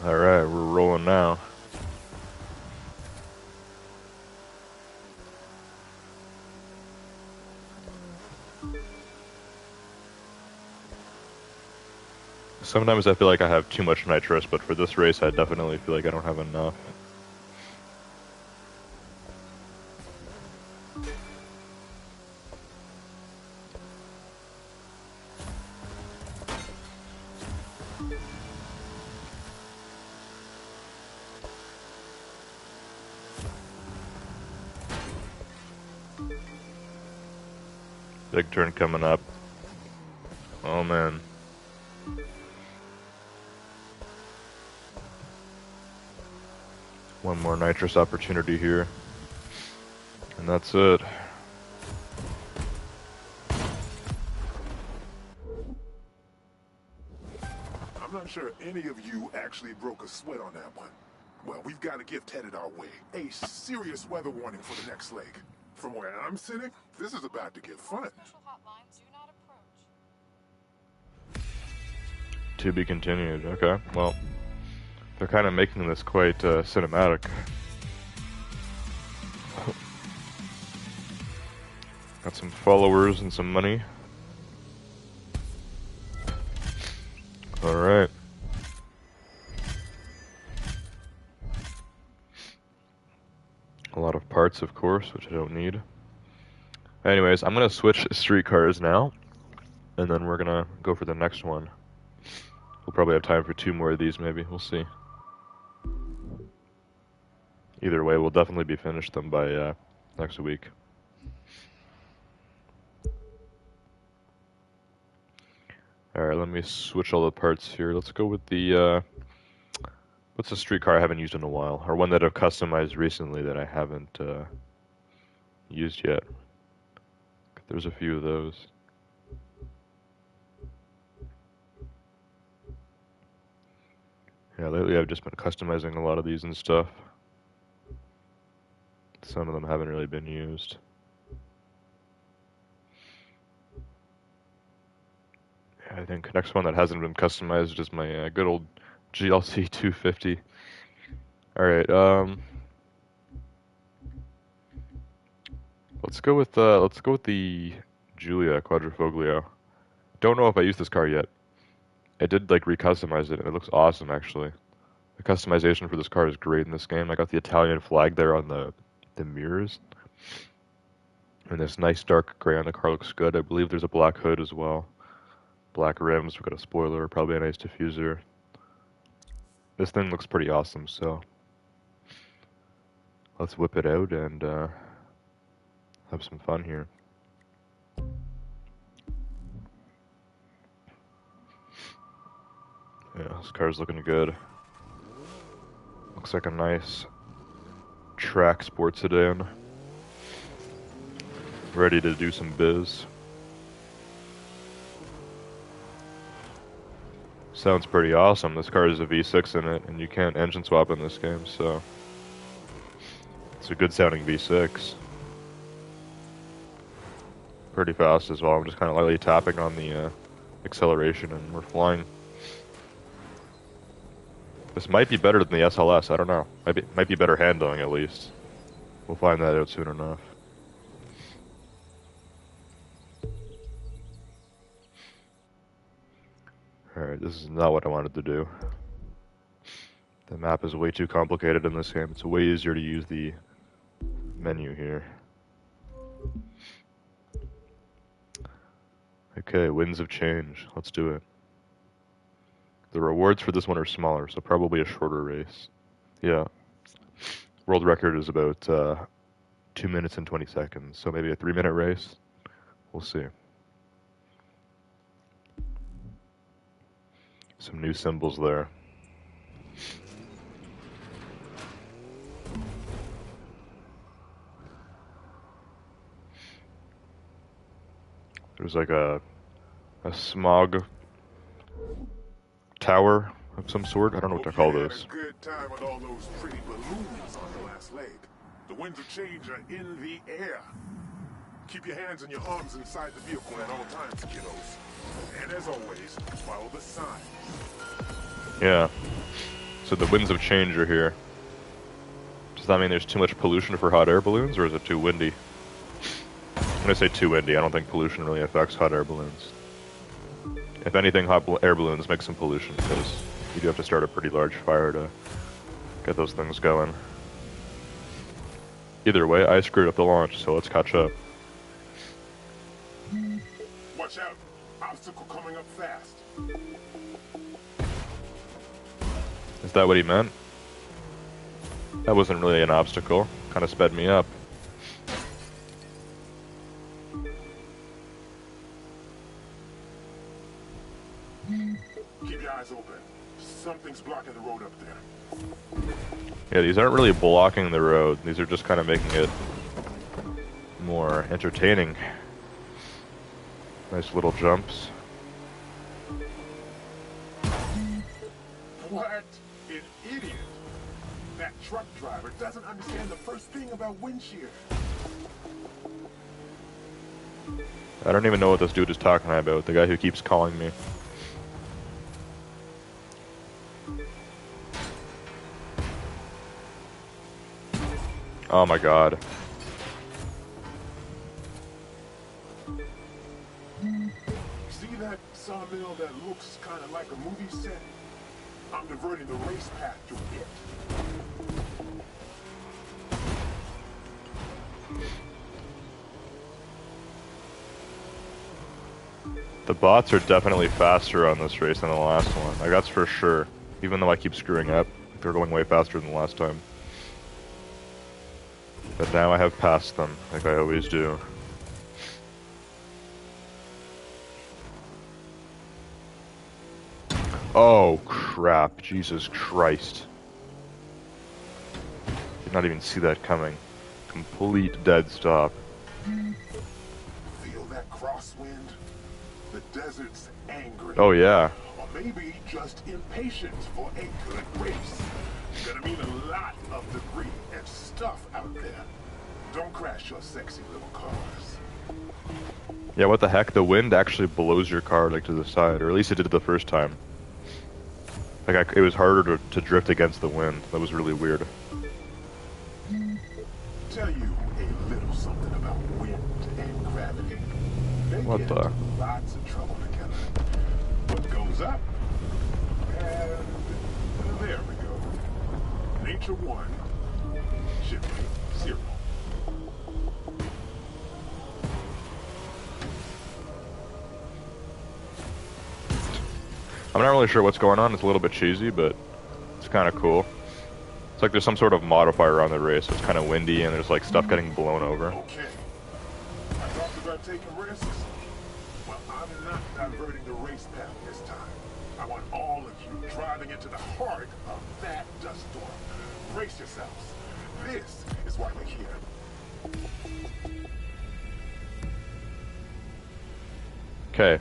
Alright, we're rolling now. Sometimes I feel like I have too much nitrous, but for this race I definitely feel like I don't have enough. Big turn coming up. Oh man. One more nitrous opportunity here. And that's it. I'm not sure any of you actually broke a sweat on that one. Well, we've got a gift headed our way. A serious weather warning for the next leg. From where I'm sitting, this is about to get fun. Special hotlines do not approach. To be continued. Okay, well, they're kind of making this quite cinematic. Got some followers and some money. Alright. A lot of parts, of course, which I don't need. Anyways, I'm gonna switch streetcars now, and then we're gonna go for the next one. We'll probably have time for 2 more of these, maybe. We'll see. Either way, we'll definitely be finished them by next week. Alright, let me switch all the parts here. Let's go with the, what's a streetcar I haven't used in a while? Or one that I've customized recently that I haven't used yet. There's a few of those. Yeah, lately I've just been customizing a lot of these and stuff. Some of them haven't really been used. Yeah, I think next one that hasn't been customized is my good old GLC 250. Alright, let's go with the Giulia Quadrifoglio. Don't know if I used this car yet. I did like recustomize it and it looks awesome actually. The customization for this car is great in this game. I got the Italian flag there on the mirrors. And this nice dark gray on the car looks good. I believe there's a black hood as well. Black rims, we've got a spoiler, probably a nice diffuser. This thing looks pretty awesome, so let's whip it out and have some fun here. Yeah, this car's looking good. Looks like a nice track sports sedan. Ready to do some biz. Sounds pretty awesome. This car has a V6 in it, and you can't engine swap in this game, so it's a good sounding V6. Pretty fast as well. I'm just kind of lightly tapping on the acceleration, and we're flying. This might be better than the SLS. I don't know. Might be better handling at least. We'll find that out soon enough. Alright, this is not what I wanted to do. The map is way too complicated in this game. It's way easier to use the menu here. Okay, Winds of Change. Let's do it. The rewards for this one are smaller, so probably a shorter race. Yeah. World record is about 2 minutes and 20 seconds, so maybe a 3-minute race. We'll see. Some new symbols there. There's like a smog tower of some sort. I don't know what to call those. Had a good time with all those pretty balloons on the last leg. The winds of change are in the air. Keep your hands and your arms inside the vehicle at all times, kiddos. And as always, follow the signs. Yeah. So the winds of change are here. Does that mean there's too much pollution for hot air balloons, or is it too windy? When I say too windy, I don't think pollution really affects hot air balloons. If anything, hot air balloons make some pollution, because you do have to start a pretty large fire to get those things going. Either way, I screwed up the launch, so let's catch up. Watch out! Obstacle coming up fast. Is that what he meant? That wasn't really an obstacle. Kind of sped me up. Keep your eyes open. Something's blocking the road up there. Yeah, these aren't really blocking the road. These are just kind of making it more entertaining. Nice little jumps. What an idiot! That truck driver doesn't understand the first thing about wind shear. I don't even know what this dude is talking about, the guy who keeps calling me. Oh my god. See that sawmill that looks kind of like a movie set? I'm diverting the race path through it. The bots are definitely faster on this race than the last one. Like, that's for sure. Even though I keep screwing up, they're going way faster than the last time. But now I have passed them, like I always do. Oh, crap. Jesus Christ. Did not even see that coming. Complete dead stop. Feel that crosswind? The desert's angry. Oh, yeah. Or maybe just impatient for a good race. Gonna mean a lot of debris and stuff out there. Don't crash your sexy little cars. Yeah, what the heck? The wind actually blows your car, like, to the side. Or at least it did the first time. Like, it was harder to drift against the wind. That was really weird. Tell you a little something about wind and gravity. They What get the? lots of trouble together. What goes up? And there we go. Nature 1, shift 0. I'm not really sure what's going on. It's a little bit cheesy, but it's kind of cool. It's like there's some sort of modifier on the race. It's kind of windy and there's like stuff getting blown over. Okay. I talked about taking risks. Well, I'm not diverting the race path this time. I want all of you driving into the heart of that dust storm. Brace yourselves. This is why we're here. Okay,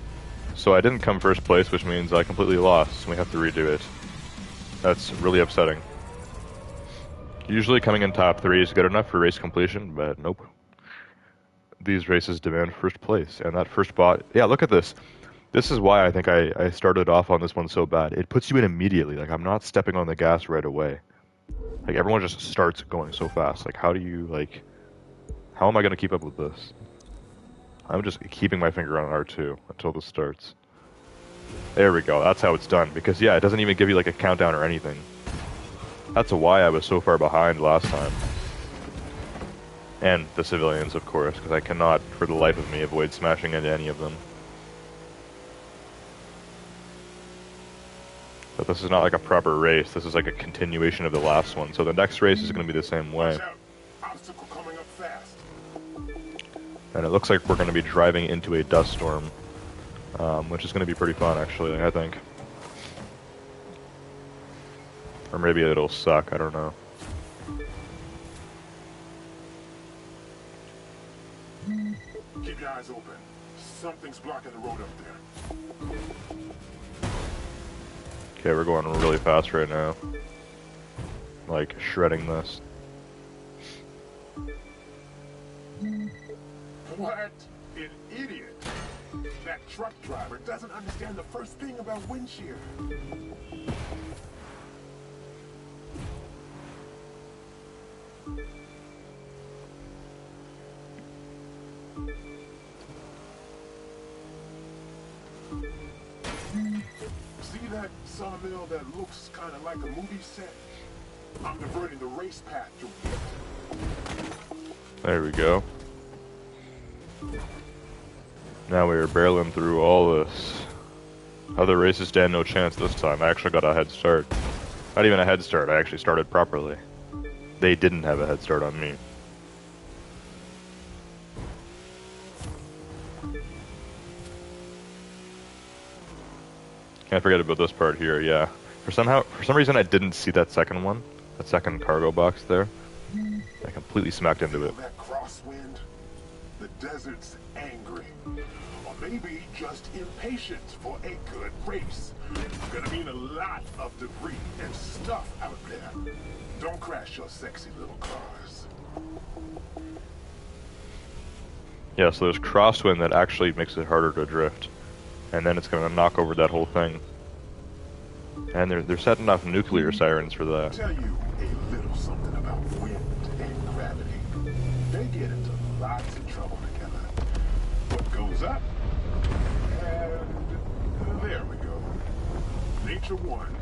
so I didn't come first place, which means I completely lost, and we have to redo it. That's really upsetting. Usually coming in top 3 is good enough for race completion, but nope. These races demand first place, and that first bot... Yeah, look at this. This is why I think I started off on this one so bad. It puts you in immediately. Like, I'm not stepping on the gas right away. Like, everyone just starts going so fast. Like, how do you, like... How am I going to keep up with this? I'm just keeping my finger on R2 until this starts. There we go. That's how it's done. Because, yeah, it doesn't even give you, like, a countdown or anything. That's why I was so far behind last time. And the civilians, of course, because I cannot, for the life of me, avoid smashing into any of them. But this is not like a proper race. This is like a continuation of the last one. So the next race is going to be the same way. Watch out. Obstacle coming up fast. And it looks like we're going to be driving into a dust storm, which is going to be pretty fun, actually, I think. Or maybe it'll suck, I don't know. Keep your eyes open. Something's blocking the road up there. Okay, we're going really fast right now. Like, shredding this. What? An idiot. That truck driver doesn't understand the first thing about wind shear. See that sawmill that looks kind of like a movie set? I'm diverting the race path through it. There we go. Now we are barreling through all this. Other races stand no chance this time. I actually got a head start. Not even a head start, I actually started properly. They didn't have a head start on me. Can't forget about this part here, yeah. For some reason I didn't see that second one. That second cargo box there. I completely smacked into it. Feel that crosswind? The desert's angry. Or maybe just impatient for a good race. Gonna mean a lot of debris and stuff out there. Don't crash your sexy little cars. Yeah, so there's crosswind that actually makes it harder to drift. And then it's gonna knock over that whole thing. And they're setting off nuclear sirens for that. Tell you a little something about wind and gravity. They get into lots of trouble together. What goes up? And there we go. Nature 1,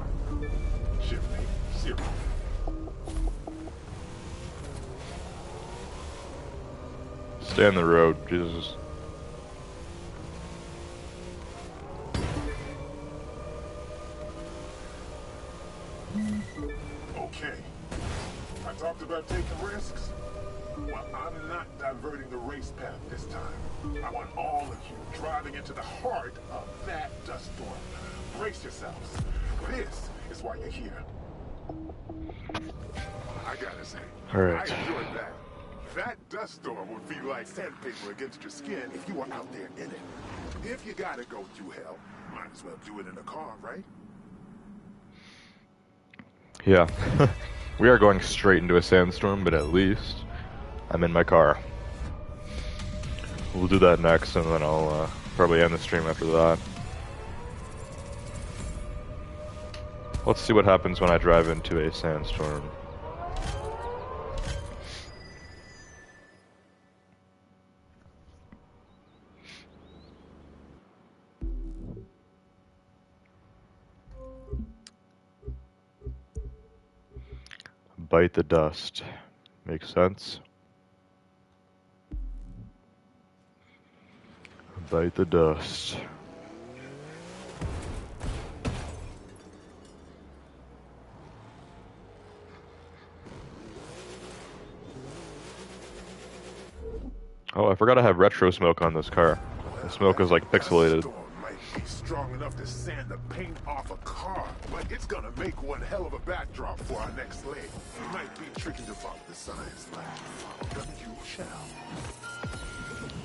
chimney 0. Stay on the road, Jesus. Okay. I talked about taking risks. Well, I'm not diverting the race path this time. I want all of you driving into the heart of that dust storm. Brace yourselves. This is why you're here. I gotta say, All right. I enjoyed that. That dust storm would be like sandpaper against your skin if you were out there in it. If you gotta go through hell, might as well do it in a car, right? Yeah. We are going straight into a sandstorm, but at least I'm in my car. We'll do that next, and then I'll probably end the stream after that. Let's see what happens when I drive into a sandstorm. Bite the dust. Makes sense. Bite the dust. Oh, I forgot I have retro smoke on this car. The smoke is like pixelated. Storm might be strong enough to sand the paint off a car, but it's gonna make one hell of a backdrop for our next leg. It might be tricky to follow the science lab, but you shall.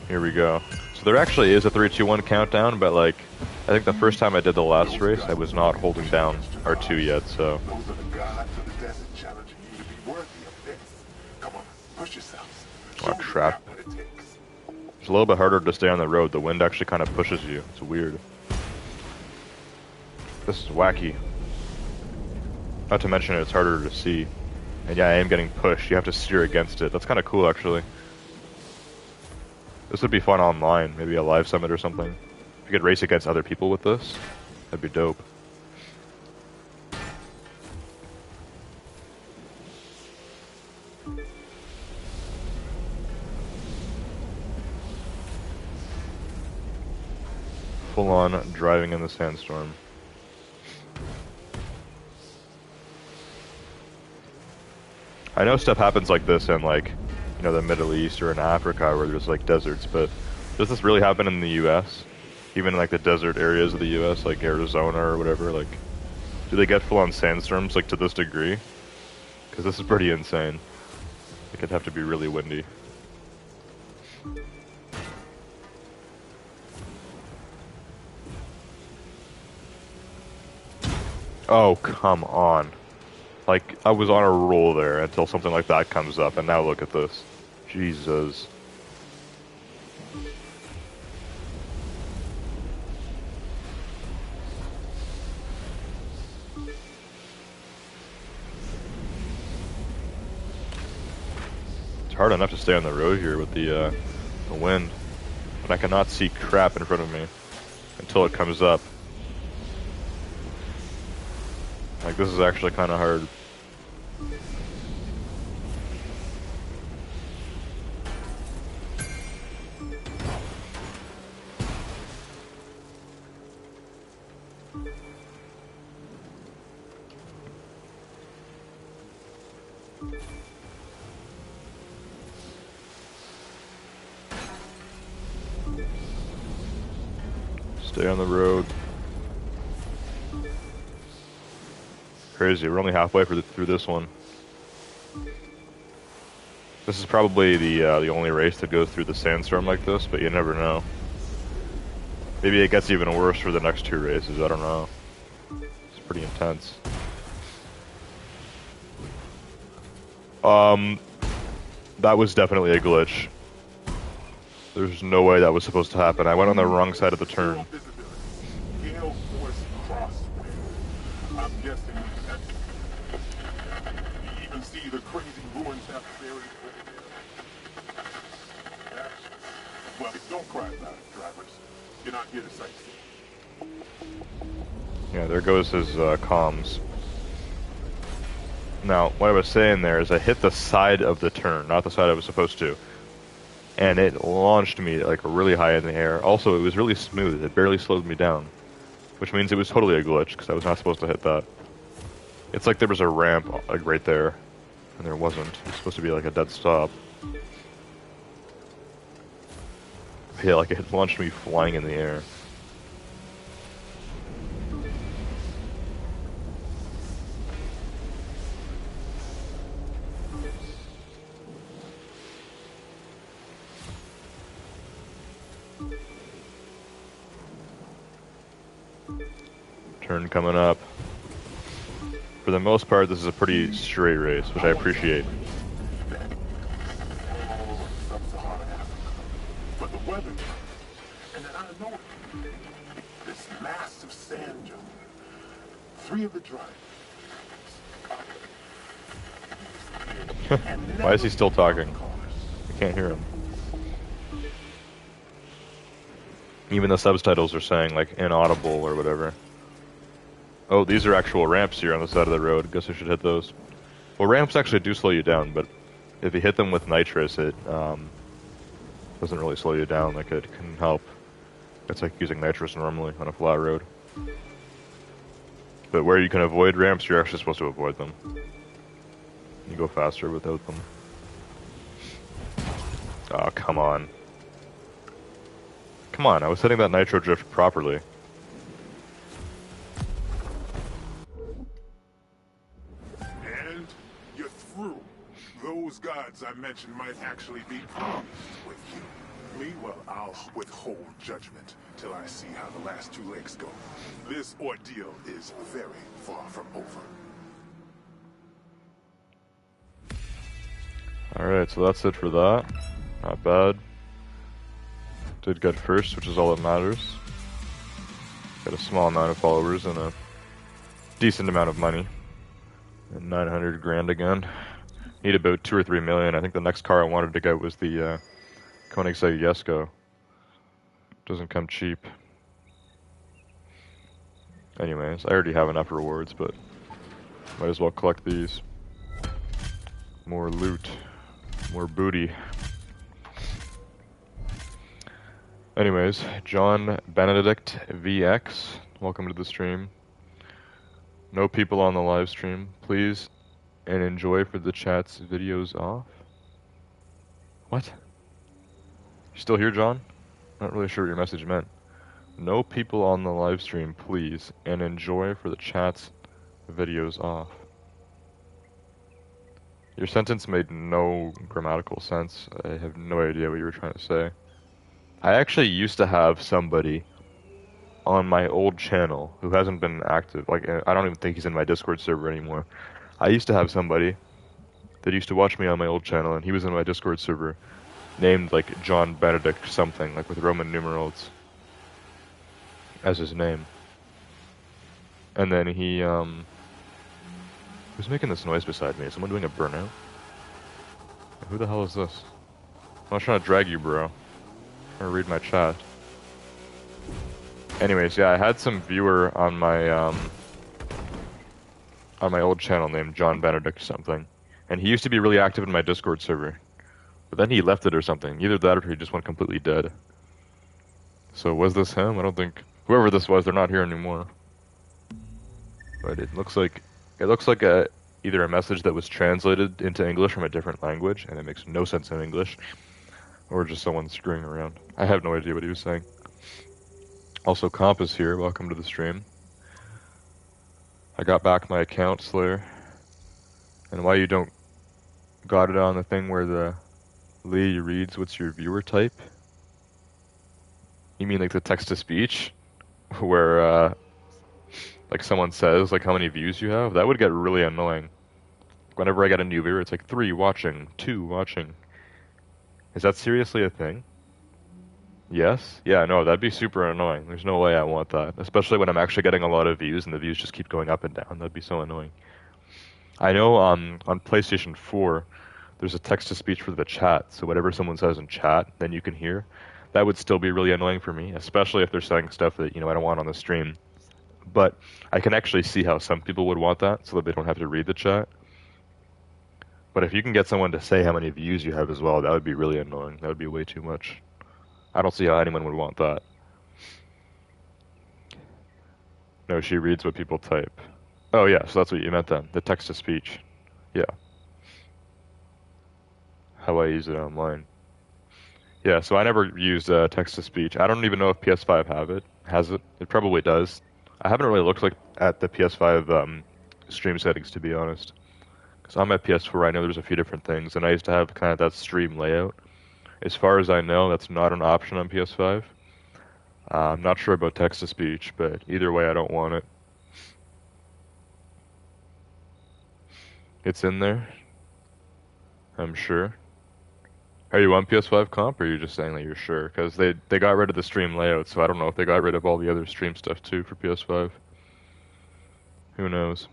Here we go. So there actually is a 3, 2, 1 countdown, but like, I think the first time I did the last race, I was not holding down R2 yet, so. Those are the gods of the desert challenging you to be worthy of this. Come on, push yourselves. Oh, crap. It's a little bit harder to stay on the road. The wind actually kind of pushes you. It's weird. This is wacky. Not to mention it's harder to see. And yeah, I am getting pushed. You have to steer against it. That's kind of cool, actually. This would be fun online. Maybe a live summit or something. If you could race against other people with this, that'd be dope. Full on driving in the sandstorm. I know stuff happens like this in like, you know, the Middle East or in Africa where there's like deserts, but does this really happen in the US? Even in like the desert areas of the US, like Arizona or whatever, like, do they get full on sandstorms like to this degree? Because this is pretty insane. It could have to be really windy. Oh, come on. Like, I was on a roll there until something like that comes up, and now look at this. Jesus. It's hard enough to stay on the road here with the wind, but I cannot see crap in front of me until it comes up. Like, this is actually kind of hard. Stay on the road. Crazy, we're only halfway through this one. This is probably the only race that goes through the sandstorm like this, but you never know. Maybe it gets even worse for the next 2 races, I don't know. It's pretty intense. That was definitely a glitch. There's no way that was supposed to happen. I went on the wrong side of the turn. I'm guessing that you even see the crazy ruins have buried over there. Well, don't cry about it, drivers. You're not here to sightsee. Yeah, there goes his comms. Now, what I was saying there is I hit the side of the turn, not the side I was supposed to. And it launched me like really high in the air. Also, it was really smooth. It barely slowed me down. Which means it was totally a glitch, because I was not supposed to hit that. It's like there was a ramp like right there, and there wasn't. It was supposed to be like a dead stop. Yeah, like it launched me flying in the air. Turn coming up. For the most part, this is a pretty straight race, which I appreciate. But the weather, and then out of nowhere, this massive sand dune. 3 of the drivers. Why is he still talking? I can't hear him. Even the subtitles are saying, like, inaudible or whatever. Oh, these are actual ramps here on the side of the road. Guess I should hit those. Well, ramps actually do slow you down, but if you hit them with nitrous, it doesn't really slow you down like it can help. It's like using nitrous normally on a flat road. But where you can avoid ramps, you're actually supposed to avoid them. You go faster without them. Oh, come on. Come on, I was hitting that nitro drift properly. And you're through. Those gods I mentioned might actually be pleased with you. Me, well, I'll withhold judgment till I see how the last 2 legs go. This ordeal is very far from over. Alright, so that's it for that. Not bad. Did get first, which is all that matters. Got a small amount of followers and a decent amount of money. And 900 grand again. Need about 2 or 3 million. I think the next car I wanted to get was the Koenigsegg Jesko. Doesn't come cheap. Anyways, I already have enough rewards, but might as well collect these. More loot. More booty. Anyways, John Benedict VX, welcome to the stream. No people on the live stream, please, and enjoy for the chat's videos off. What? You still here, John? Not really sure what your message meant. No people on the live stream, please, and enjoy for the chat's videos off. Your sentence made no grammatical sense. I have no idea what you were trying to say. I actually used to have somebody on my old channel who hasn't been active. Like, I don't even think he's in my Discord server anymore. I used to have somebody that used to watch me on my old channel, and he was in my Discord server, named, like, John Benedict something, like, with Roman numerals as his name. And then he, who's making this noise beside me? Is someone doing a burnout? Who the hell is this? I'm not trying to drag you, bro. I'm gonna read my chat. Anyways, yeah, I had some viewer on my old channel named John Benedict something, and he used to be really active in my Discord server, but then he left it or something. Either that or he just went completely dead. So was this him? I don't think whoever this was. They're not here anymore. But it looks like either a message that was translated into English from a different language, and it makes no sense in English, or just someone screwing around. I have no idea what he was saying. Also, Comp is here. Welcome to the stream. I got back my account, Slayer. And why you don't got it on the thing where the Lee reads what's your viewer type? You mean like the text-to-speech? Where, like someone says, like how many views you have? That would get really annoying. Whenever I get a new viewer, it's like 3 watching, 2 watching. Is that seriously a thing? Yes? Yeah, no, that'd be super annoying. There's no way I want that. Especially when I'm actually getting a lot of views and the views just keep going up and down. That'd be so annoying. I know on PlayStation 4, there's a text-to-speech for the chat. So whatever someone says in chat, then you can hear. that would still be really annoying for me, especially if they're saying stuff that, I don't want on the stream. But I can actually see how some people would want that so that they don't have to read the chat. But if you can get someone to say how many views you have as well, that would be really annoying. That would be way too much. I don't see how anyone would want that. No, she reads what people type. Oh yeah, so that's what you meant then. The text-to-speech. Yeah. How I use it online. Yeah, so I never used text-to-speech. I don't even know if PS5 has it. It probably does. I haven't really looked at the PS5 stream settings, to be honest. Because on my PS4, I know there's a few different things, and I used to have kind of that stream layout. As far as I know, that's not an option on PS5. I'm not sure about text-to-speech, but either way, I don't want it. It's in there, I'm sure. Are you on PS5 comp, or are you just saying that you're sure? Because they got rid of the stream layout, so I don't know if they got rid of all the other stream stuff too for PS5. Who knows?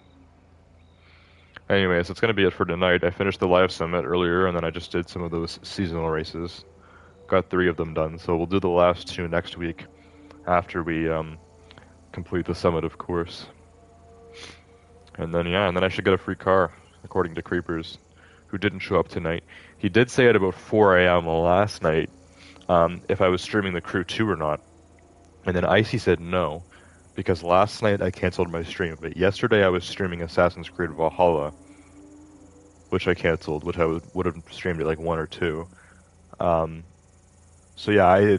Anyways, that's going to be it for tonight. I finished the live summit earlier, and then I just did some of those seasonal races. Got 3 of them done, so we'll do the last 2 next week after we complete the summit, of course. And then, yeah, and then I should get a free car, according to Creepers, who didn't show up tonight. He did say at about 4 a.m. last night if I was streaming the Crew 2 or not. And then Icy said no, because last night I canceled my stream. But yesterday I was streaming Assassin's Creed Valhalla, which I canceled, which I would have streamed at like 1 or 2. So yeah,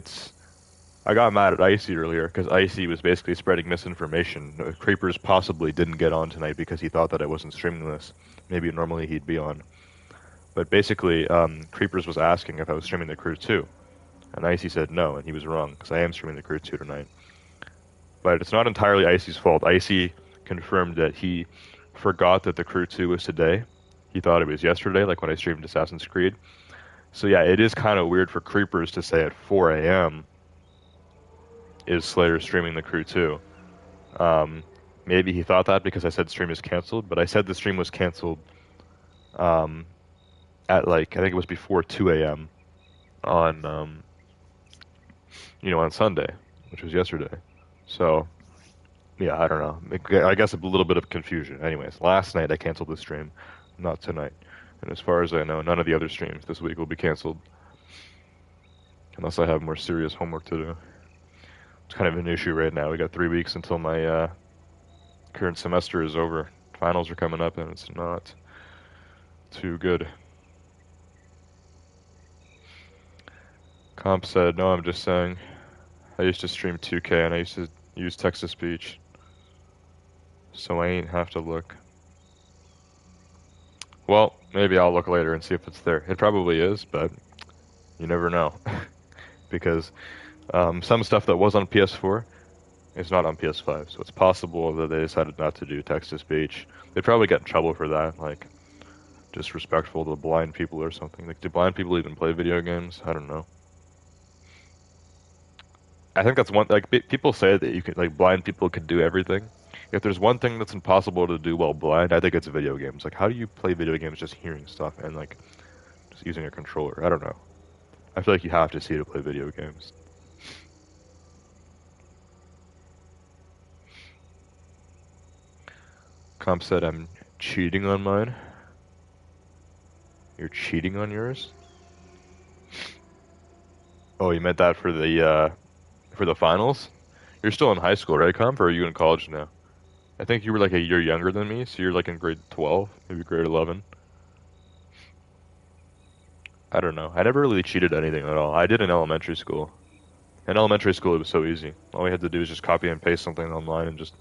I got mad at Icy earlier, because Icy was basically spreading misinformation. Creepers possibly didn't get on tonight because he thought that I wasn't streaming this. Maybe normally he'd be on. But basically, Creepers was asking if I was streaming the Crew 2. And Icy said no, and he was wrong, because I am streaming the Crew 2 tonight. But it's not entirely Icy's fault. Icy confirmed that he forgot that the Crew 2 was today. He thought it was yesterday, like when I streamed Assassin's Creed. So yeah, it is kind of weird for Creepers to say at 4 a.m. is Slayer streaming the Crew 2. Maybe he thought that because I said stream is canceled, but I said the stream was canceled at like, I think it was before 2 a.m. on, on Sunday, which was yesterday. So, yeah, I don't know. I guess a little bit of confusion. Anyways, last night I canceled the stream, not tonight. And as far as I know, none of the other streams this week will be canceled. Unless I have more serious homework to do. It's kind of an issue right now. We got 3 weeks until my current semester is over. Finals are coming up, and it's not too good. Comp said, no, I'm just saying. I used to stream 2K, and I used to use text-to-speech. So I ain't have to look. Well, maybe I'll look later and see if it's there. It probably is, but you never know. Because some stuff that was on PS4 is not on PS5, so it's possible that they decided not to do text-to-speech. They'd probably get in trouble for that, like, disrespectful to blind people or something. Like, do blind people even play video games? I don't know. I think that's one, like, people say that you can, like, blind people can do everything. If there's one thing that's impossible to do while blind, I think it's video games. Like, how do you play video games just hearing stuff and, like, just using a controller? I don't know. I feel like you have to see to play video games. Comp said I'm cheating on mine. You're cheating on yours? Oh, you meant that for the finals? You're still in high school, right, Comp, or are you in college now? I think you were like a year younger than me, so you're like in grade 12, maybe grade 11. I don't know. I never really cheated anything at all. I did in elementary school. In elementary school, it was so easy. All we had to do was just copy and paste something online and just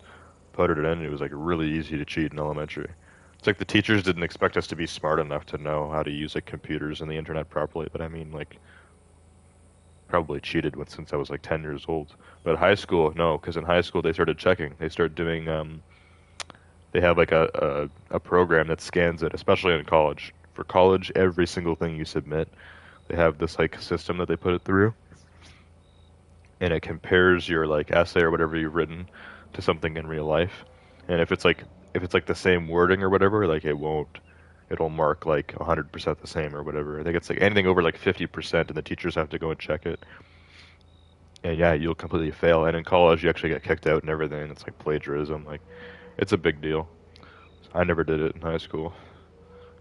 put it in. It was like really easy to cheat in elementary. It's like the teachers didn't expect us to be smart enough to know how to use like computers and the internet properly, but I mean like probably cheated since I was like 10 years old. But high school, no, because in high school they started checking. They started doing they have like a program that scans it, especially in college. For college, every single thing you submit, they have this like system that they put it through, and it compares your like essay or whatever you've written to something in real life. And if it's like the same wording or whatever, like it'll mark like 100% the same or whatever. I think it's like anything over like 50%, and the teachers have to go and check it. yeah, you'll completely fail. And in college, you actually get kicked out and everything. It's like plagiarism. Like, it's a big deal. I never did it in high school.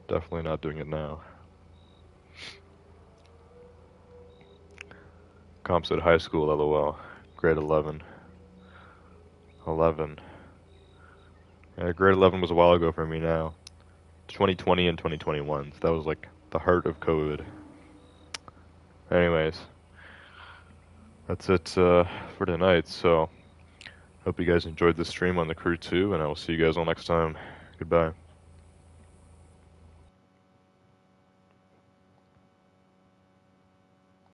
Definitely not doing it now. Comp said high school, lol. Grade 11. 11. Yeah, grade 11 was a while ago for me now. 2020 and 2021. So that was like the heart of COVID. Anyways, that's it for tonight. So, hope you guys enjoyed this stream on the Crew 2, and I will see you guys all next time. Goodbye.